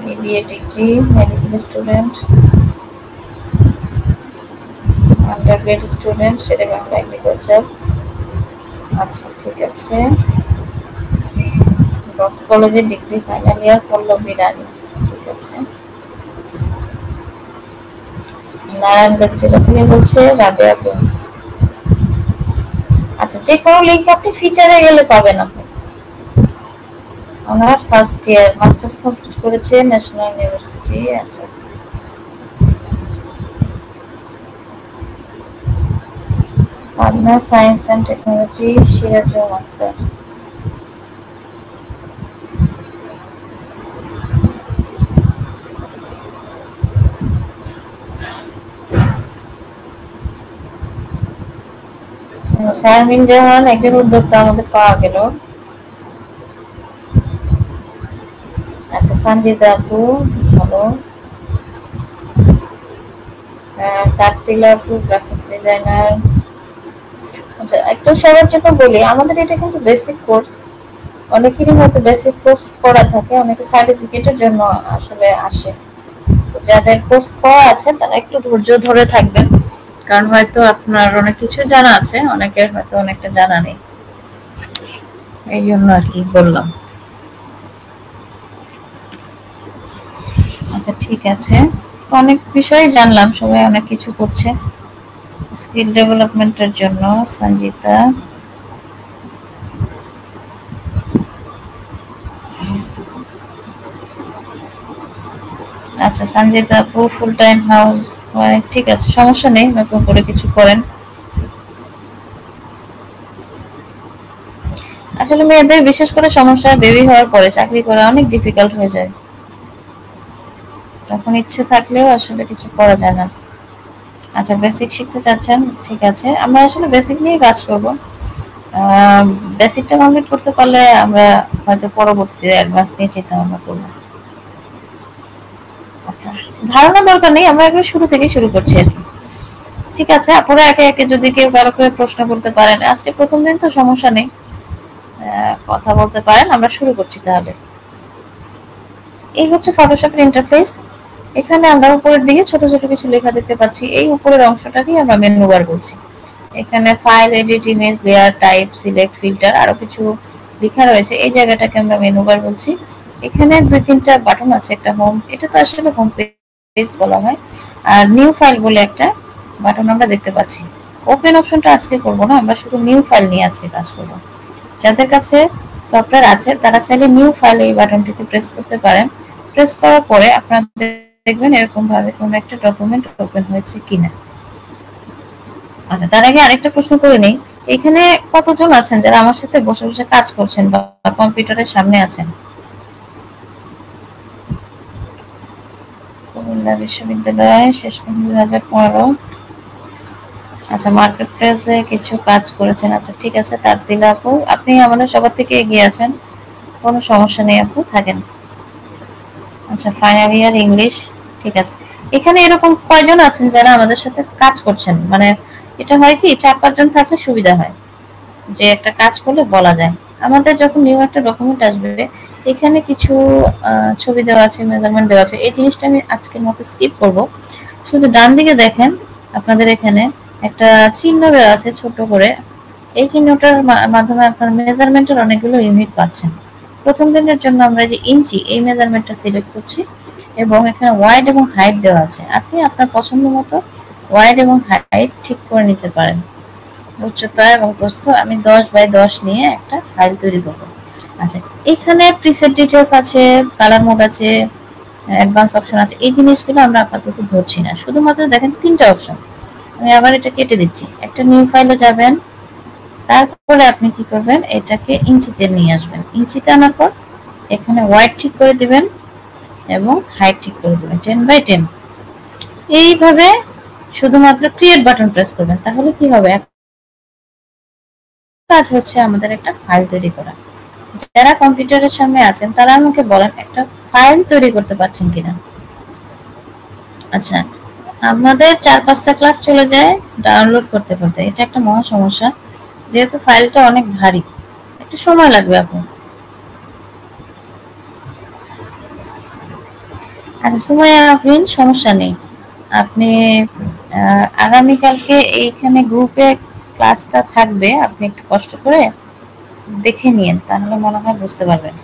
BBA degree, medical student, undergrad student, Sher-e Bangla agriculture. আচ্ছা, ঠিক আছে। কলেজে degree final year, Pallabi Rani. ঠিক আছে। নারায়ণগঞ্জ জেলা থেকে বলছে রাবেয়া আপু। আচ্ছা, যে কোনো লিঙ্ক আপনি ফিচারে গেলে পাবেন আপনি। Honours first year, masters complete করেছে ন্যাশনাল ইউনিভার্সিটি। আচ্ছা, Pabna science and technology, Sirajul Akter. Sharmin Jahan একজন উদ্যোক্তা আমাদের পাওয়া গেল। আচ্ছা, সঞ্জিতা আপু ভালো। তাকতিলা আপু গ্রাফিক্স ডিজাইনার। আচ্ছা, একটু সবার জন্য বলি, আমাদের এটা কিন্তু বেসিক কোর্স। অনেকেরই হয়তো বেসিক কোর্স করা থাকে, অনেকে সার্টিফিকেটের জন্য আসলে আসে। তো যাদের কোর্স করা আছে তারা একটু ধৈর্য ধরে থাকবেন, কারণ হয়তো আপনার অনেক কিছু জানা আছে, অনেকের হয়তো অনেকটা জানা নেই, এই জন্য আর কি বললাম। আচ্ছা, ঠিক আছে। অনেক বিষয় জানলাম, সবাই অনেক কিছু করছে স্কিল ডেভেলপমেন্টের জন্য। সঞ্জিতা, আচ্ছা, সঞ্জিতা আপু ফুল টাইম হাউস ওয়াইফ। ঠিক আছে, সমস্যা নেই, নতুন করে কিছু করেন। আসলে মেয়েদের বিশেষ করে সমস্যা বেবি হওয়ার পরে চাকরি করা অনেক ডিফিকাল্ট হয়ে যায়, তখন ইচ্ছে থাকলেও আসলে কিছু করা যায় না। আচ্ছা, বেসিক শিখতে চাচ্ছেন, ঠিক আছে, আমরা আসলে বেসিক নিয়ে কাজ করব। বেসিকটা কমপ্লিট করতে পারলে আমরা হয়তো পরবর্তীতে অ্যাডভান্স নিয়ে চিন্তা ভাবনা করবো। ধারণা দরকার নেই, আমরা একবার শুরু থেকে শুরু করছি আর কি। ঠিক আছে, আপনারা একে একে যদি কেউ কারো কেউ প্রশ্ন করতে পারেন, আজকে প্রথম দিন তো সমস্যা নেই, কথা বলতে পারেন। আমরা শুরু করছি তাহলে। এই হচ্ছে ফটোশপের ইন্টারফেস। এখানে আমরা উপরের দিকে ছোট ছোট কিছু লেখা দেখতে পাচ্ছি, এই উপরের অংশটাকেই আমরা মেনু বার বলছি। এখানে file, edit, image, layer, type, select, filter, আরো কিছু লেখা রয়েছে, এই জায়গাটাকে আমরা মেনু বার বলছি। এখানে দুই তিনটা বাটন আছে, একটা হোম, এটা তো আসলে হোম পেজ বলা হয়, আর নিউ ফাইল বলে একটা বাটন আমরা দেখতে পাচ্ছি। ওপেন অপশনটা আজকে করব না, আমরা শুধু নিউ ফাইল নিয়ে আজকে কাজ করব। যাদের কাছে সফটওয়্যার আছে তারা চাইলে নিউ ফাইল এই বাটনটিতে প্রেস করতে পারেন। প্রেস করার পরে আপনারা দেখবেন এরকম ভাবে কোনো একটা ডকুমেন্ট ওপেন হয়েছে কিনা। আচ্ছা, তার আগে আরেকটা প্রশ্ন করে নেই, এখানে কতজন আছেন যারা আমার সাথে বসে বসে কাজ করছেন বা কম্পিউটারের সামনে আছেন? কুমিল্লা বিশ্ববিদ্যালয়, শেষ 2015। আচ্ছা, মার্কেট প্লেসে কিছু কাজ করেছেন। আচ্ছা, ঠিক আছে, তার দিলা আপু আপনি আমাদের সবার থেকে এগিয়ে আছেন, কোনো সমস্যা নেই আপু, থাকেন। আচ্ছা, ফাইনাল ইয়ার ইংলিশ। ঠিক আছে, এখানে এরকম কয়জন আছেন যারা আমাদের সাথে কাজ করছেন? মানে এটা হয় কি, 4-5 জন থাকলে সুবিধা হয়, যে একটা কাজ করলে বলা যায়। আমাদের যখন নিউ একটা ডকুমেন্ট আসবে, এখানে কিছু ছবি দেওয়া আছে, মেজারমেন্ট দেওয়া আছে, এই জিনিসটা আমি আজকের মতো স্কিপ করব। শুধু ডান দিকে দেখেন, আপনাদের এখানে একটা চিহ্ন দেওয়া আছে ছোট করে, এই চিহ্নটার মাধ্যমে আপনার মেজারমেন্টের অনেকগুলো ইউনিট পাচ্ছেন। প্রথম দিনের জন্য আমরা যে ইঞ্চি, এই মেজারমেন্টটা সিলেক্ট করছি এবং এখানে ওয়াইড এবং হাইট দেওয়া আছে। আপনি আপনার পছন্দ মতো ওয়াইড এবং হাইট ঠিক করে নিতে পারেন। উচ্চতা এবং প্রস্থ আমি 10x10 নিয়ে একটা ফাইল তৈরি করব। আচ্ছা, এখানে প্রিসেট ডিটেলস আছে, কালার মোড আছে, অ্যাডভান্স অপশন আছে, এই জিনিসগুলো আমরা আপাতত ধরছি না। শুধুমাত্র দেখেন 3টা অপশন। আমি আবার এটা কেটে দিচ্ছি। একটা নিউ ফাইলে যাবেন, তারপরে আপনি কি করবেন, এটাকে ইঞ্চিতে নিয়ে আসবেন। ইঞ্চিতে আনার পর এখানে হোয়াইট ঠিক করে দিবেন এবং হাইট ঠিক করে দিবেন 10/10। এইভাবে শুধুমাত্র ক্রিয়েট বাটন প্রেস করবেন, তাহলে কি হবে, কাজ হচ্ছে আমাদের একটা ফাইল তৈরি করা। যারা কম্পিউটারের সামনে আছেন তারা আমাকে বলেন একটা ফাইল তৈরি করতে পারছেন কিনা। আচ্ছা, আমাদের 4-5টা ক্লাস চলে যায় ডাউনলোড করতে করতে, এটা একটা মহা সমস্যা, যেহেতু ফাইলটা অনেক ভারী, একটু সময় লাগবে আপনার। আচ্ছা, সময় আপনি, সমস্যা নেই, আপনি আগামীকালকে এইখানে গ্রুপে ক্লাসটা থাকবে, আপনি একটু কষ্ট করে দেখে নিন, তাহলে মনে হয় বুঝতে পারবেন।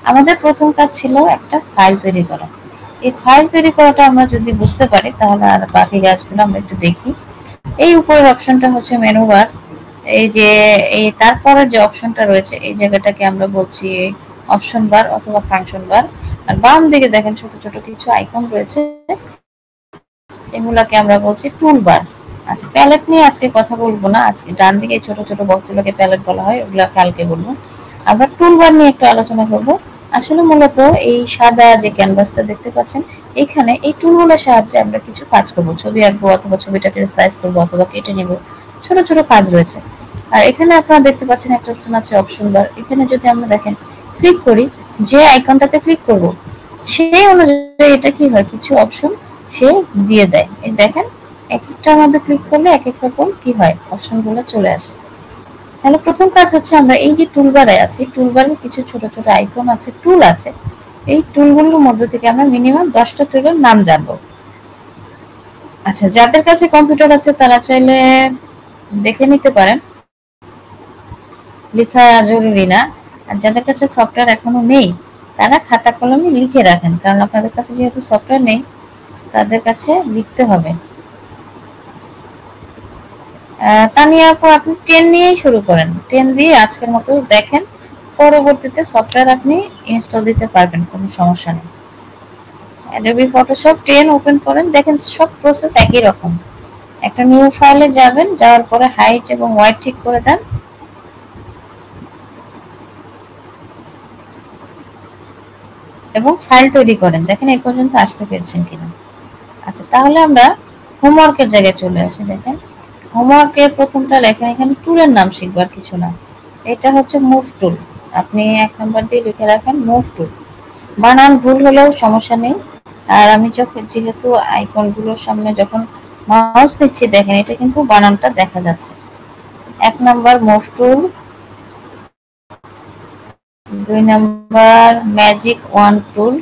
আমাদের প্রথম কাজ ছিল একটা ফাইল তৈরি করা। এই ফাইল তৈরি করাটা আমরা যদি বুঝতে পারি তাহলে আর বাকি কাজগুলো আমরা একটু দেখি। এই উপরের অপশনটা হচ্ছে মেনু বার। এই যে এই তারপরের যে অপশনটা রয়েছে এই জায়গাটাকে আমরা বলছি অপশন বার অথবা ফাংশন বার। আর বাম দিকে দেখেন ছোট ছোট কিছু আইকন রয়েছে, এগুলাকে আমরা বলছি টুল বার। আচ্ছা, প্যালেট নিয়ে আজকে কথা বলবো না, আজকে ডান দিকে ছোট ছোট বক্সগুলোকে প্যালেট বলা হয়, ওগুলা কালকে বলবো। আমরা টুল বার নিয়ে একটু আলোচনা করব। আসলে মূলত এই সাদা যে ক্যানভাসটা দেখতে পাচ্ছেন, এখানে এই টুলগুলোর সাহায্যে আমরা কিছু কাজ করব, ছবি আঁকবো অথবা ছবিটাকে সাইজ করবো অথবা কেটে নেব, ছোট ছোট কাজ রয়েছে। আর এখানে আপনারা দেখতে পাচ্ছেন একটা অপশন আছে অপশন বার। এখানে যদি আমরা দেখেন ক্লিক করি, যে আইকনটাতে ক্লিক করব সেই অনুযায়ী এটা কি হয়, কিছু অপশন সে দিয়ে দেয়। এই দেখেন এক একটার মধ্যে ক্লিক করলে এক এক রকম কি হয়, অপশনগুলো চলে আসে। তাহলে প্রথম কাজ হচ্ছে আমরা এই যে টুলবারে আছে, টুলবারে কিছু ছোট ছোট আইকন আছে, টুল আছে, এই টুলগুলোর মধ্যে থেকে আমরা মিনিমাম 10টা টুলের নাম জানবো। আচ্ছা, যাদের কাছে কম্পিউটার আছে তারা চাইলে দেখে নিতে পারেন, লেখা জরুরি না। আর যাদের কাছে সফটওয়্যার এখনো নেই তারা খাতা কলমে লিখে রাখেন, কারণ আপনাদের কাছে যেহেতু সফটওয়্যার নেই তাদের কাছে লিখতে হবে। তানিয়া আপু, আপনি 10 নিয়েই শুরু করেন, 10 দিয়ে আজকের মতো দেখেন, পরবর্তীতে সফটওয়্যার আপনি ইনস্টল দিতে পারবেন, কোনো সমস্যা নেই। অ্যাডোবি ফটোশপ 10 ওপেন করেন, দেখেন সব প্রসেস একই রকম। একটা নিউ ফাইলে যাবেন, যাওয়ার পরে হাইট এবং হোয়াইট ঠিক করে দেন এবং ফাইল তৈরি করেন। দেখেন এই পর্যন্ত আসতে পেরেছেন কিনা। আচ্ছা, তাহলে আমরা হোমওয়ার্কের জায়গায় চলে আসি। দেখেন হোমওয়ার্কের প্রথমটা লেখেন, এখানে টুলের নাম শিখবার কিছু না, এটা হচ্ছে মুভ টুল। আপনি 1 নাম্বার দিয়ে লিখে রাখেন মুভ টুল। বানান ভুল হলেও সমস্যা নেই। আর আমি যখন যেহেতু আইকনগুলোর সামনে যখন মাউস দিচ্ছি দেখেন এটা কিন্তু বানানটা দেখা যাচ্ছে। 1 number move tool, 2 number magic wand tool,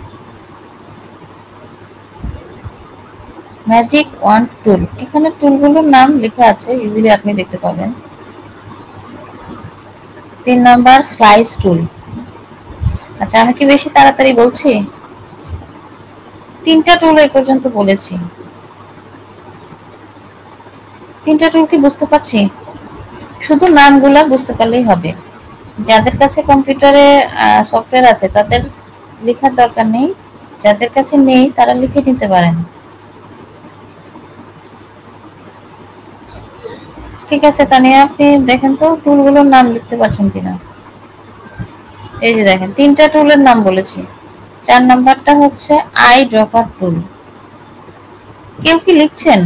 magic wand tool, এখানে টুলগুলোর নাম লেখা আছে, ইজিলি আপনি দেখতে পাবেন। 3 নাম্বার স্লাইস টুল। আচ্ছা, আমি কি বেশি তাড়াতাড়ি বলছি? 3টা টুল এই পর্যন্ত বলেছি। 3টা টুল কি বুঝতে পারছি? শুধু নামগুলা বুঝতে পারলেই হবে। যাদের কাছে কম্পিউটারে সফটওয়্যার আছে তাদের লেখার দরকার নেই, যাদের কাছে নেই তারা লিখে নিতে পারেন। ঠিক আছে তানিয়া, আপনি দেখেন তো টুলগুলোর নাম লিখতে পারছেন কিনা। এই যে দেখেন 3টা টুলের নাম বলেছি। 4 নাম্বারটা হচ্ছে আই ড্রপার টুল। কেউ কি লিখছেন?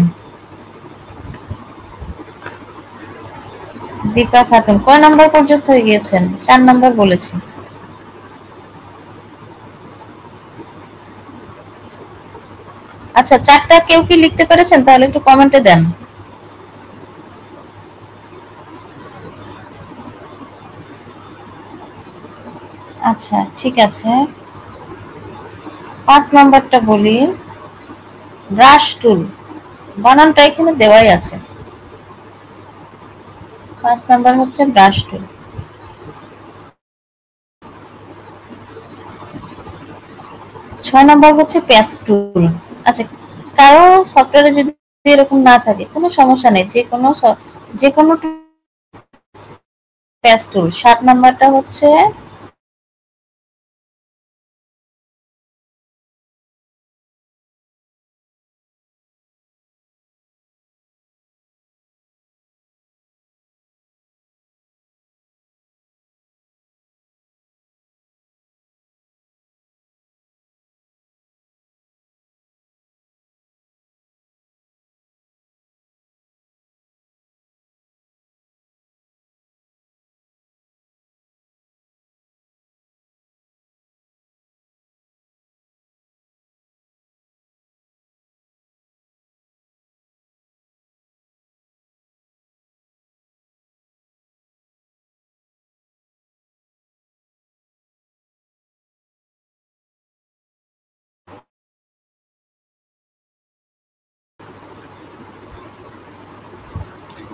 দীপা খাতুন, কয় নাম্বার পর্যন্ত হয়ে গিয়েছেন? 4 নাম্বার বলেছি। আচ্ছা, 4টা কেউ কি লিখতে পেরেছেন? তাহলে একটু কমেন্টে দেন। আচ্ছা, ঠিক আছে। 5 নাম্বারটা বলি, ব্রাশ টুল। বানানটা এখানে দেওয়াই আছে। 5 নাম্বার হচ্ছে ব্রাশ টুল। 6 নাম্বার হচ্ছে প্যাচ টুল। আচ্ছা, কারো সফটওয়্যারে যদি এরকম না থাকে কোনো সমস্যা নেই, যে কোনো প্যাচ টুল। 7 নাম্বারটা হচ্ছে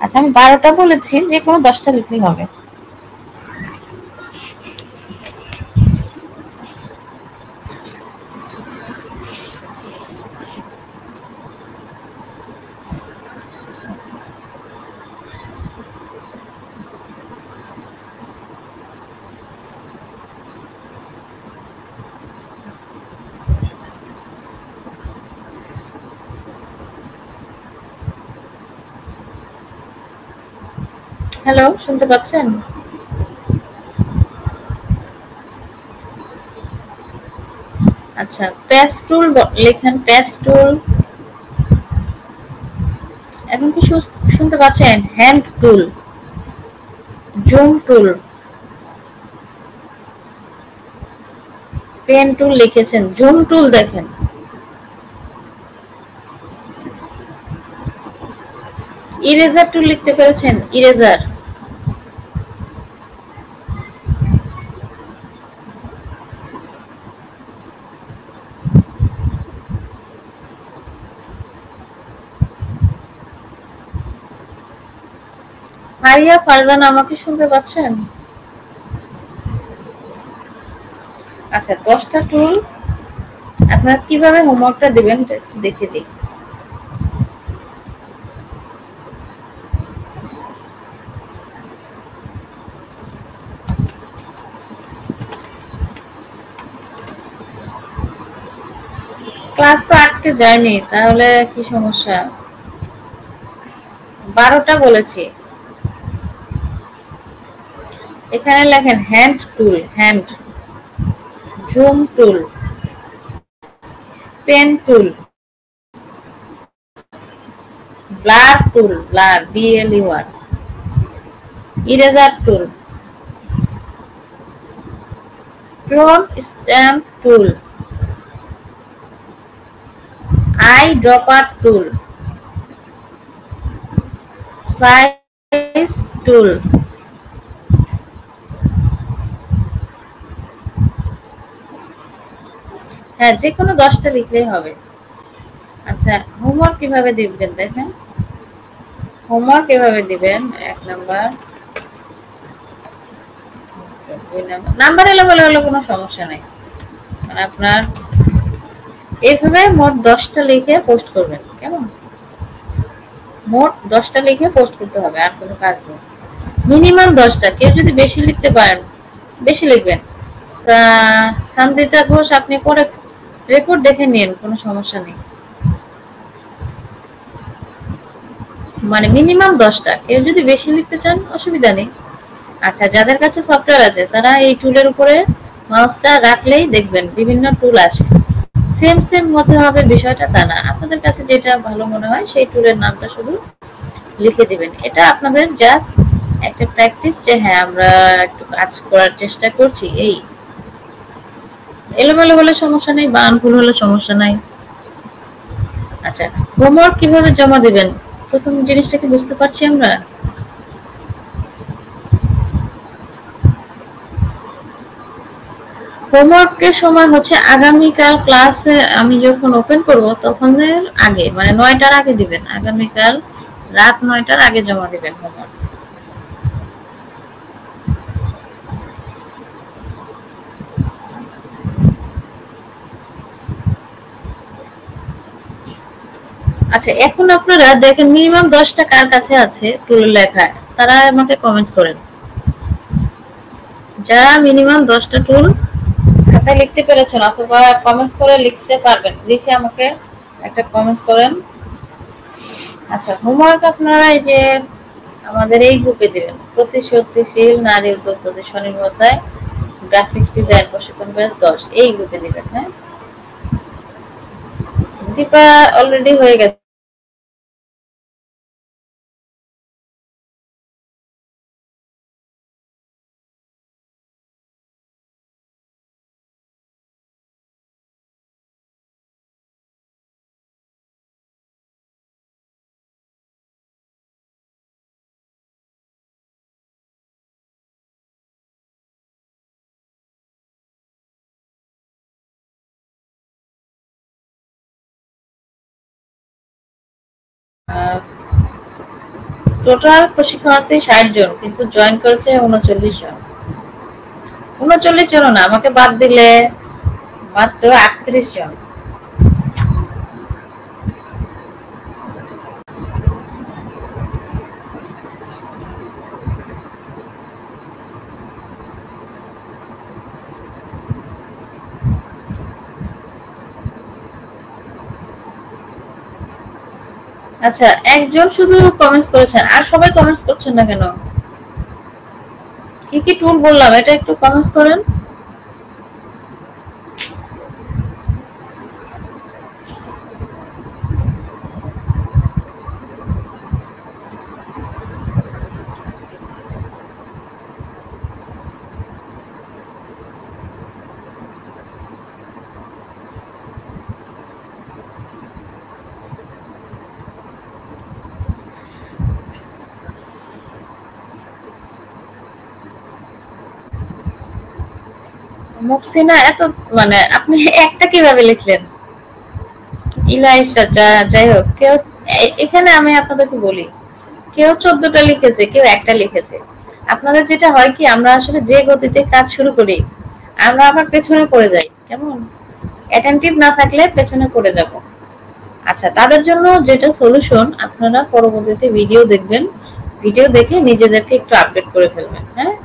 আচ্ছা, আমি 12টা বলেছি, যে কোনো 10টা লিখলেই হবে। হ্যালো, শুনতে পাচ্ছেন? আচ্ছা, পেস্টুল লেখেন, পেস্টুল। এখন কি শুনতে পাচ্ছেন? হ্যান্ড টুল, জুম টুল, পেন টুল লিখেছেন, জুম টুল দেখেন। ইরেজার টুল লিখতে পেরেছেন? ইরেজার। ফারিয়া ফারজানা, আমাকে শুনতে পাচ্ছেন? আচ্ছা, 10টা টুল আপনারা কিভাবে হোমওয়ার্কটা দিবেন একটু দেখে দিই। ক্লাস তো আটকে যায়নি, তাহলে কি সমস্যা? 12টা বলেছি। এখানে লেখেন hand tool, hand, zoom tool, pen tool, blur tool, blur, BLUR, eraser tool, clone stamp tool, eye dropper tool, slice tool. হ্যাঁ, যে কোনো 10টা লিখলেই হবে। আচ্ছা, হোমওয়ার্ক কিভাবে দিবেন দেখেন। হোমওয়ার্ক কিভাবে দিবেন? 1 নাম্বার, 2 নাম্বার, নাম্বার এলোমেলো হলে কোনো সমস্যা নাই। মানে আপনার এইভাবে মোট 10টা লিখে পোস্ট করবেন, কেমন? মোট 10টা লিখে পোস্ট করতে হবে, আর কোনো কাজ নেই। মিনিমাম 10টা, কেউ যদি বেশি লিখতে পারেন বেশি লিখবেন। সান্দিতা ঘোষ, আপনি পরে রেকর্ড দেখে নিন, কোনো সমস্যা নেই। মানে মিনিমাম 10টা, কেউ যদি বেশি লিখতে চান অসুবিধা নেই। আচ্ছা, যাদের কাছে সফটওয়্যার আছে তারা এই টুলের উপরে মাউসটা রাখলেই দেখবেন বিভিন্ন টুল আসে। সেম সেম হতে হবে বিষয়টা তা না, আপনাদের কাছে যেটা ভালো মনে হয় সেই টুলের নামটা শুধু লিখে দিবেন। এটা আপনাদের জাস্ট একটা প্র্যাকটিস, যে হ্যাঁ আমরা একটু কাজ করার চেষ্টা করছি। এই এলোমেলো হলে সমস্যা নেই, বানান ভুল হলে সমস্যা নাই। আচ্ছা, হোমওয়ার্ক কিভাবে জমা দিবেন প্রথম জিনিসটা কি বুঝতে পারছি আমরা? হোমওয়ার্কের সময় হচ্ছে আগামীকাল ক্লাসে আমি যখন ওপেন করব তখনের আগে, মানে 9টার আগে দিবেন। আগামীকাল রাত 9টার আগে জমা দিবেন হোমওয়ার্ক। আচ্ছা, এখন আপনারা দেখেন মিনিমাম 10টা কার কাছে আছে টুলের লেখা, তারা আমাকে কমেন্টস করেন। যারা মিনিমাম 10টা টুল খাতায় লিখতে পেরেছেন অথবা কমেন্টস করে লিখতে পারবেন, লিখে আমাকে একটা কমেন্টস করেন। আচ্ছা, হোমওয়ার্ক আপনারা এই যে আমাদের এই গ্রুপে দিবেন, প্রতিশ্রুতিশীল নারী উদ্যোক্তাদের স্বনির্ভরতায় গ্রাফিক্স ডিজাইন প্রশিক্ষণ ব্যাচ 10, এই গ্রুপে দিবেন। হ্যাঁ, দীপা অলরেডি হয়ে গেছে। টোটাল প্রশিক্ষণার্থী ৬০ জন, কিন্তু জয়েন করেছে ৩৯ জন। ৩৯ জন না, আমাকে বাদ দিলে মাত্র ৩৮ জন। আচ্ছা, একজন শুধু কমেন্টস করেছেন, আর সবাই কমেন্টস করছেন না কেন? কি কি টুল বললাম এটা একটু কমেন্টস করেন। মুকসিনা এত মানে আপনি একটা কিভাবে লিখলেন? ইলাইশা, যাই হোক, কেউ এখানে আমি আপনাদেরকে বলি, কেউ ১৪টা লিখেছে, কেউ একটা লিখেছে। আপনাদের যেটা হয় কি, আমরা আসলে যে গতিতে কাজ শুরু করি আমরা আবার পেছনে পড়ে যাই, কেমন অ্যাটেনটিভ না থাকলে পেছনে পড়ে যাব। আচ্ছা, তাদের জন্য যেটা সলিউশন, আপনারা পরবর্তীতে ভিডিও দেখবেন, ভিডিও দেখে নিজেদেরকে একটু আপডেট করে ফেলবেন। হ্যাঁ,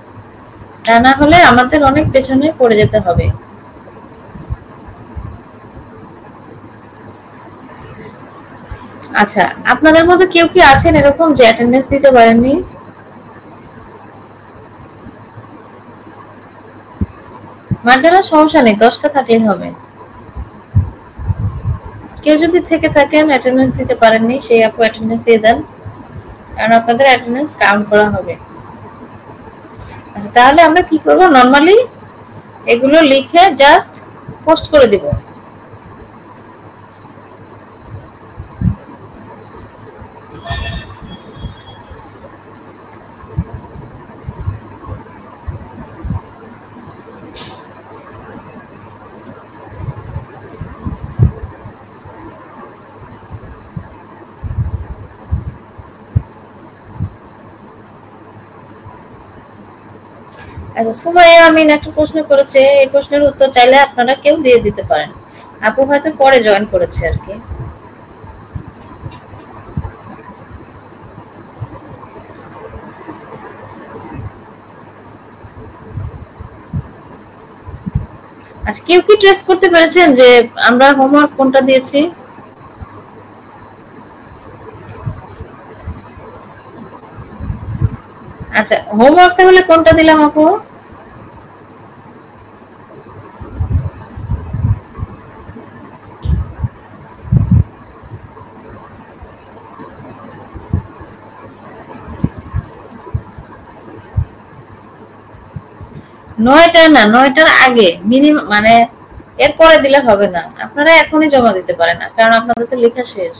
তা না হলে আমাদের অনেক পেছনে পড়ে যেতে হবে। আচ্ছা, আপনাদের মধ্যে কেউ কি আছেন এরকম যে অ্যাটেন্ডেন্স দিতে পারেননি? মার্জানা, সমস্যা নেই, 10টা থাকলেই হবে। কেউ যদি থেকে থাকেন অ্যাটেন্ডেন্স দিতে পারেননি, সেই আপু অ্যাটেন্ডেন্স দিয়ে দেন, কারণ আপনাদের অ্যাটেন্ডেন্স কাউন্ট করা হবে। আচ্ছা, তাহলে আমরা কি করব, নরমালি এগুলো লিখে জাস্ট পোস্ট করে দিব। আচ্ছা, সুমাইয়া আমিন একটা প্রশ্ন করেছে, এই প্রশ্নের উত্তর চাইলে আপনারা কেউ দিয়ে দিতে পারেন। আপু হয়তো পরে জয়েন করেছে আর কি। আচ্ছা, কেউ কি ট্রেস করতে পেরেছেন যে আমরা হোমওয়ার্ক কোনটা দিয়েছি? আচ্ছা, হোমওয়ার্ক তাহলে কোনটা দিলাম আপু? নয়টা না, 9টার আগে মিনিমাম, মানে এরপরে দিলে হবে না। আপনারা এখনই জমা দিতে পারেন না, কারণ আপনাদের তো লেখা শেষ।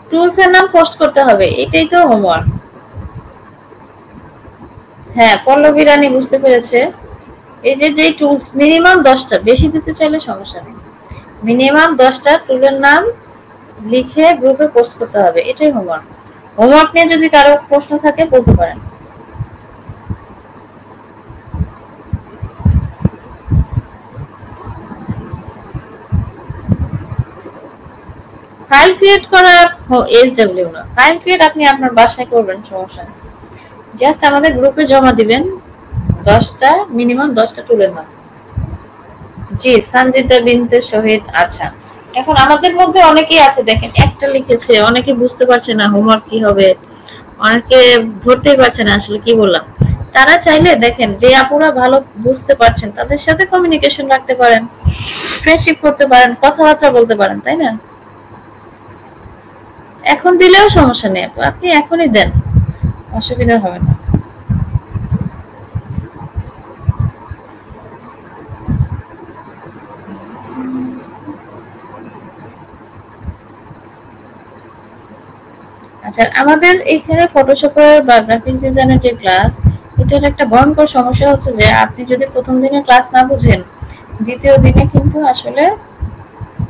টুলস এর নাম পোস্ট করতে হবে, এটাই তো হোমওয়ার্ক। হ্যাঁ, পল্লবী রানী বুঝতে পেরেছে। এই যে যে টুলস মিনিমাম 10টা, বেশি দিতে চাইলে সমস্যা নেই। মিনিমাম 10টা টুলের নাম লিখে গ্রুপে পোস্ট করতে হবে, এটাই হোমওয়ার্ক। হোমওয়ার্ক নিয়ে যদি কারো প্রশ্ন থাকে বলতে পারেন। ফাইল ক্রিয়েট করা এসডব্লিউ না, ফাইল ক্রিয়েট আপনি আপনার বাসায় করবেন, সমস্যা নেই। জাস্ট আমাদের গ্রুপে জমা দিবেন 10টা, মিনিমাম 10টা টুলের নাম। জি, সঞ্জিতা বিনতে শহীদ। আচ্ছা, এখন আমাদের মধ্যে অনেকেই আছে, দেখেন একটা লিখেছে, অনেকে বুঝতে পারছে না হোমওয়ার্ক কি হবে, অনেকে ধরতেই পারছে না আসলে কি বললাম। তারা চাইলে দেখেন যে আপুরা ভালো বুঝতে পারছেন তাদের সাথে কমিউনিকেশন রাখতে পারেন, ফ্রেন্ডশিপ করতে পারেন, কথাবার্তা বলতে পারেন, তাই না? এখন দিলেও সমস্যা নেই আপু, আপনি এখনই দেন, অসুবিধা হবে না। আচ্ছা, আমাদের এখানে ফটোশপের বা গ্রাফিক্স ডিজাইনের যে ক্লাস, এটার একটা ভয়ঙ্কর সমস্যা হচ্ছে যে আপনি যদি প্রথম দিনে ক্লাস না বুঝেন, দ্বিতীয় দিনে কিন্তু আসলে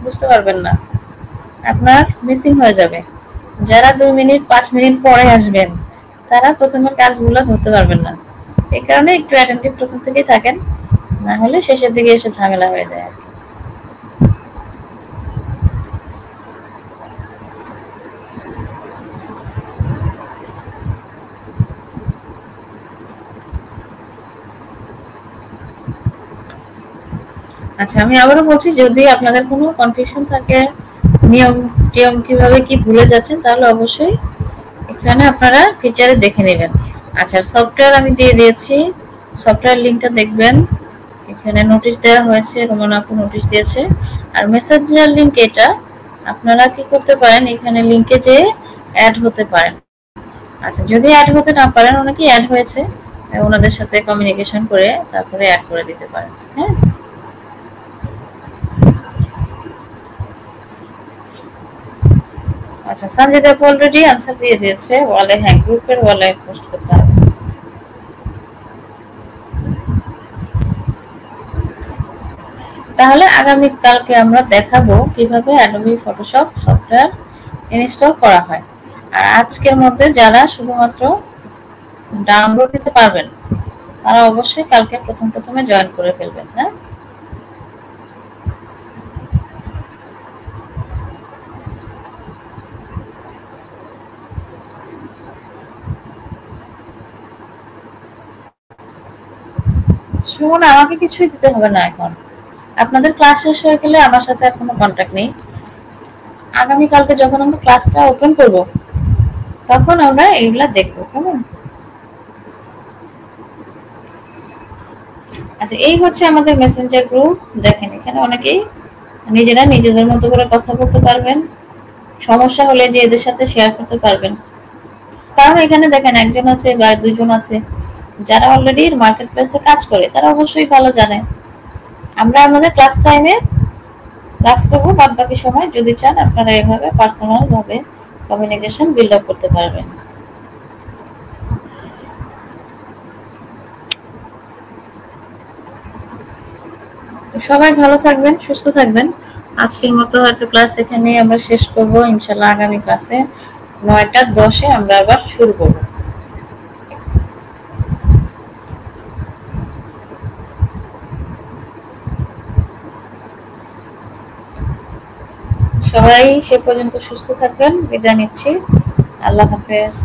বুঝতে পারবেন না, আপনার মিসিং হয়ে যাবে। যারা 2 মিনিট 5 মিনিট পরে আসবেন তারা প্রথমের কাজগুলো ধরতে পারবেন না। এই কারণে একটু অ্যাটেন্টিভ প্রথম থেকেই থাকেন, না হলে শেষের দিকে এসে ঝামেলা হয়ে যায় আর কি। আচ্ছা, আমি আবারও বলছি, যদি আপনাদের কোনো কনফিউশন থাকে, নিয়ম টিয়ম কিভাবে কি ভুলে যাচ্ছেন, তাহলে অবশ্যই এখানে আপনারা ফিচারে দেখে নেবেন। আচ্ছা, সফটওয়্যার আমি দিয়ে দিয়েছি, সফটওয়্যার লিঙ্কটা দেখবেন। এখানে নোটিশ দেওয়া হয়েছে, রোমান আপু নোটিশ দিয়েছে। আর মেসেঞ্জার লিঙ্ক এটা, আপনারা কি করতে পারেন, এখানে লিঙ্কে যেয়ে অ্যাড হতে পারেন। আচ্ছা, যদি অ্যাড হতে না পারেন, অনেকেই অ্যাড হয়েছে, ওনাদের সাথে কমিউনিকেশন করে তারপরে অ্যাড করে দিতে পারেন। হ্যাঁ, আচ্ছা, সঞ্জিত আপু অলরেডি আনসার দিয়ে দিয়েছে ওয়ালে। হ্যাঁ, গ্রুপের ওয়ালে পোস্ট করতে হবে। তাহলে আগামী কালকে আমরা দেখাবো কিভাবে অ্যাডোবি ফটোশপ সফটওয়্যার ইনস্টল করা হয়। আর আজকের মধ্যে যারা শুধুমাত্র ডাউনলোড দিতে পারবেন তারা অবশ্যই কালকে প্রথমে জয়েন করে ফেলবেন। হ্যাঁ, শুনুন, আমাকে কিছুই দিতে হবে না এখন। আপনাদের ক্লাস শেষ হয়ে গেলে আমার সাথে আর কোনো কন্ট্যাক্ট নেই। আগামী কালকে যখন আমরা ক্লাসটা ওপেন করব তখন আমরা এইগুলা দেখবো, কেমন? আচ্ছা, এই হচ্ছে আমাদের মেসেঞ্জার গ্রুপ। দেখেন, এখানে অনেকেই নিজেরা নিজেদের মতো করে কথা বলতে পারবেন, সমস্যা হলে যে এদের সাথে শেয়ার করতে পারবেন। কারণ এখানে দেখেন, একজন আছে বা দুজন আছে যারা অলরেডি মার্কেট প্লেসে কাজ করে, তারা অবশ্যই ভালো জানে। আমরা আমাদের ক্লাস টাইমে ক্লাস করবো, বাদ বাকি সময় যদি চান আপনারা এভাবে পার্সোনাল ভাবে কমিউনিকেশন বিল্ড আপ করতে পারবেন। সবাই ভালো থাকবেন, সুস্থ থাকবেন। আজকের মতো হয়তো ক্লাস এখানেই আমরা শেষ করব। ইনশাল্লাহ আগামী ক্লাসে 9টা 10-এ আমরা আবার শুরু করব। সবাই সে পর্যন্ত সুস্থ থাকবেন, বিদায় নিচ্ছি। আল্লাহ হাফেজ।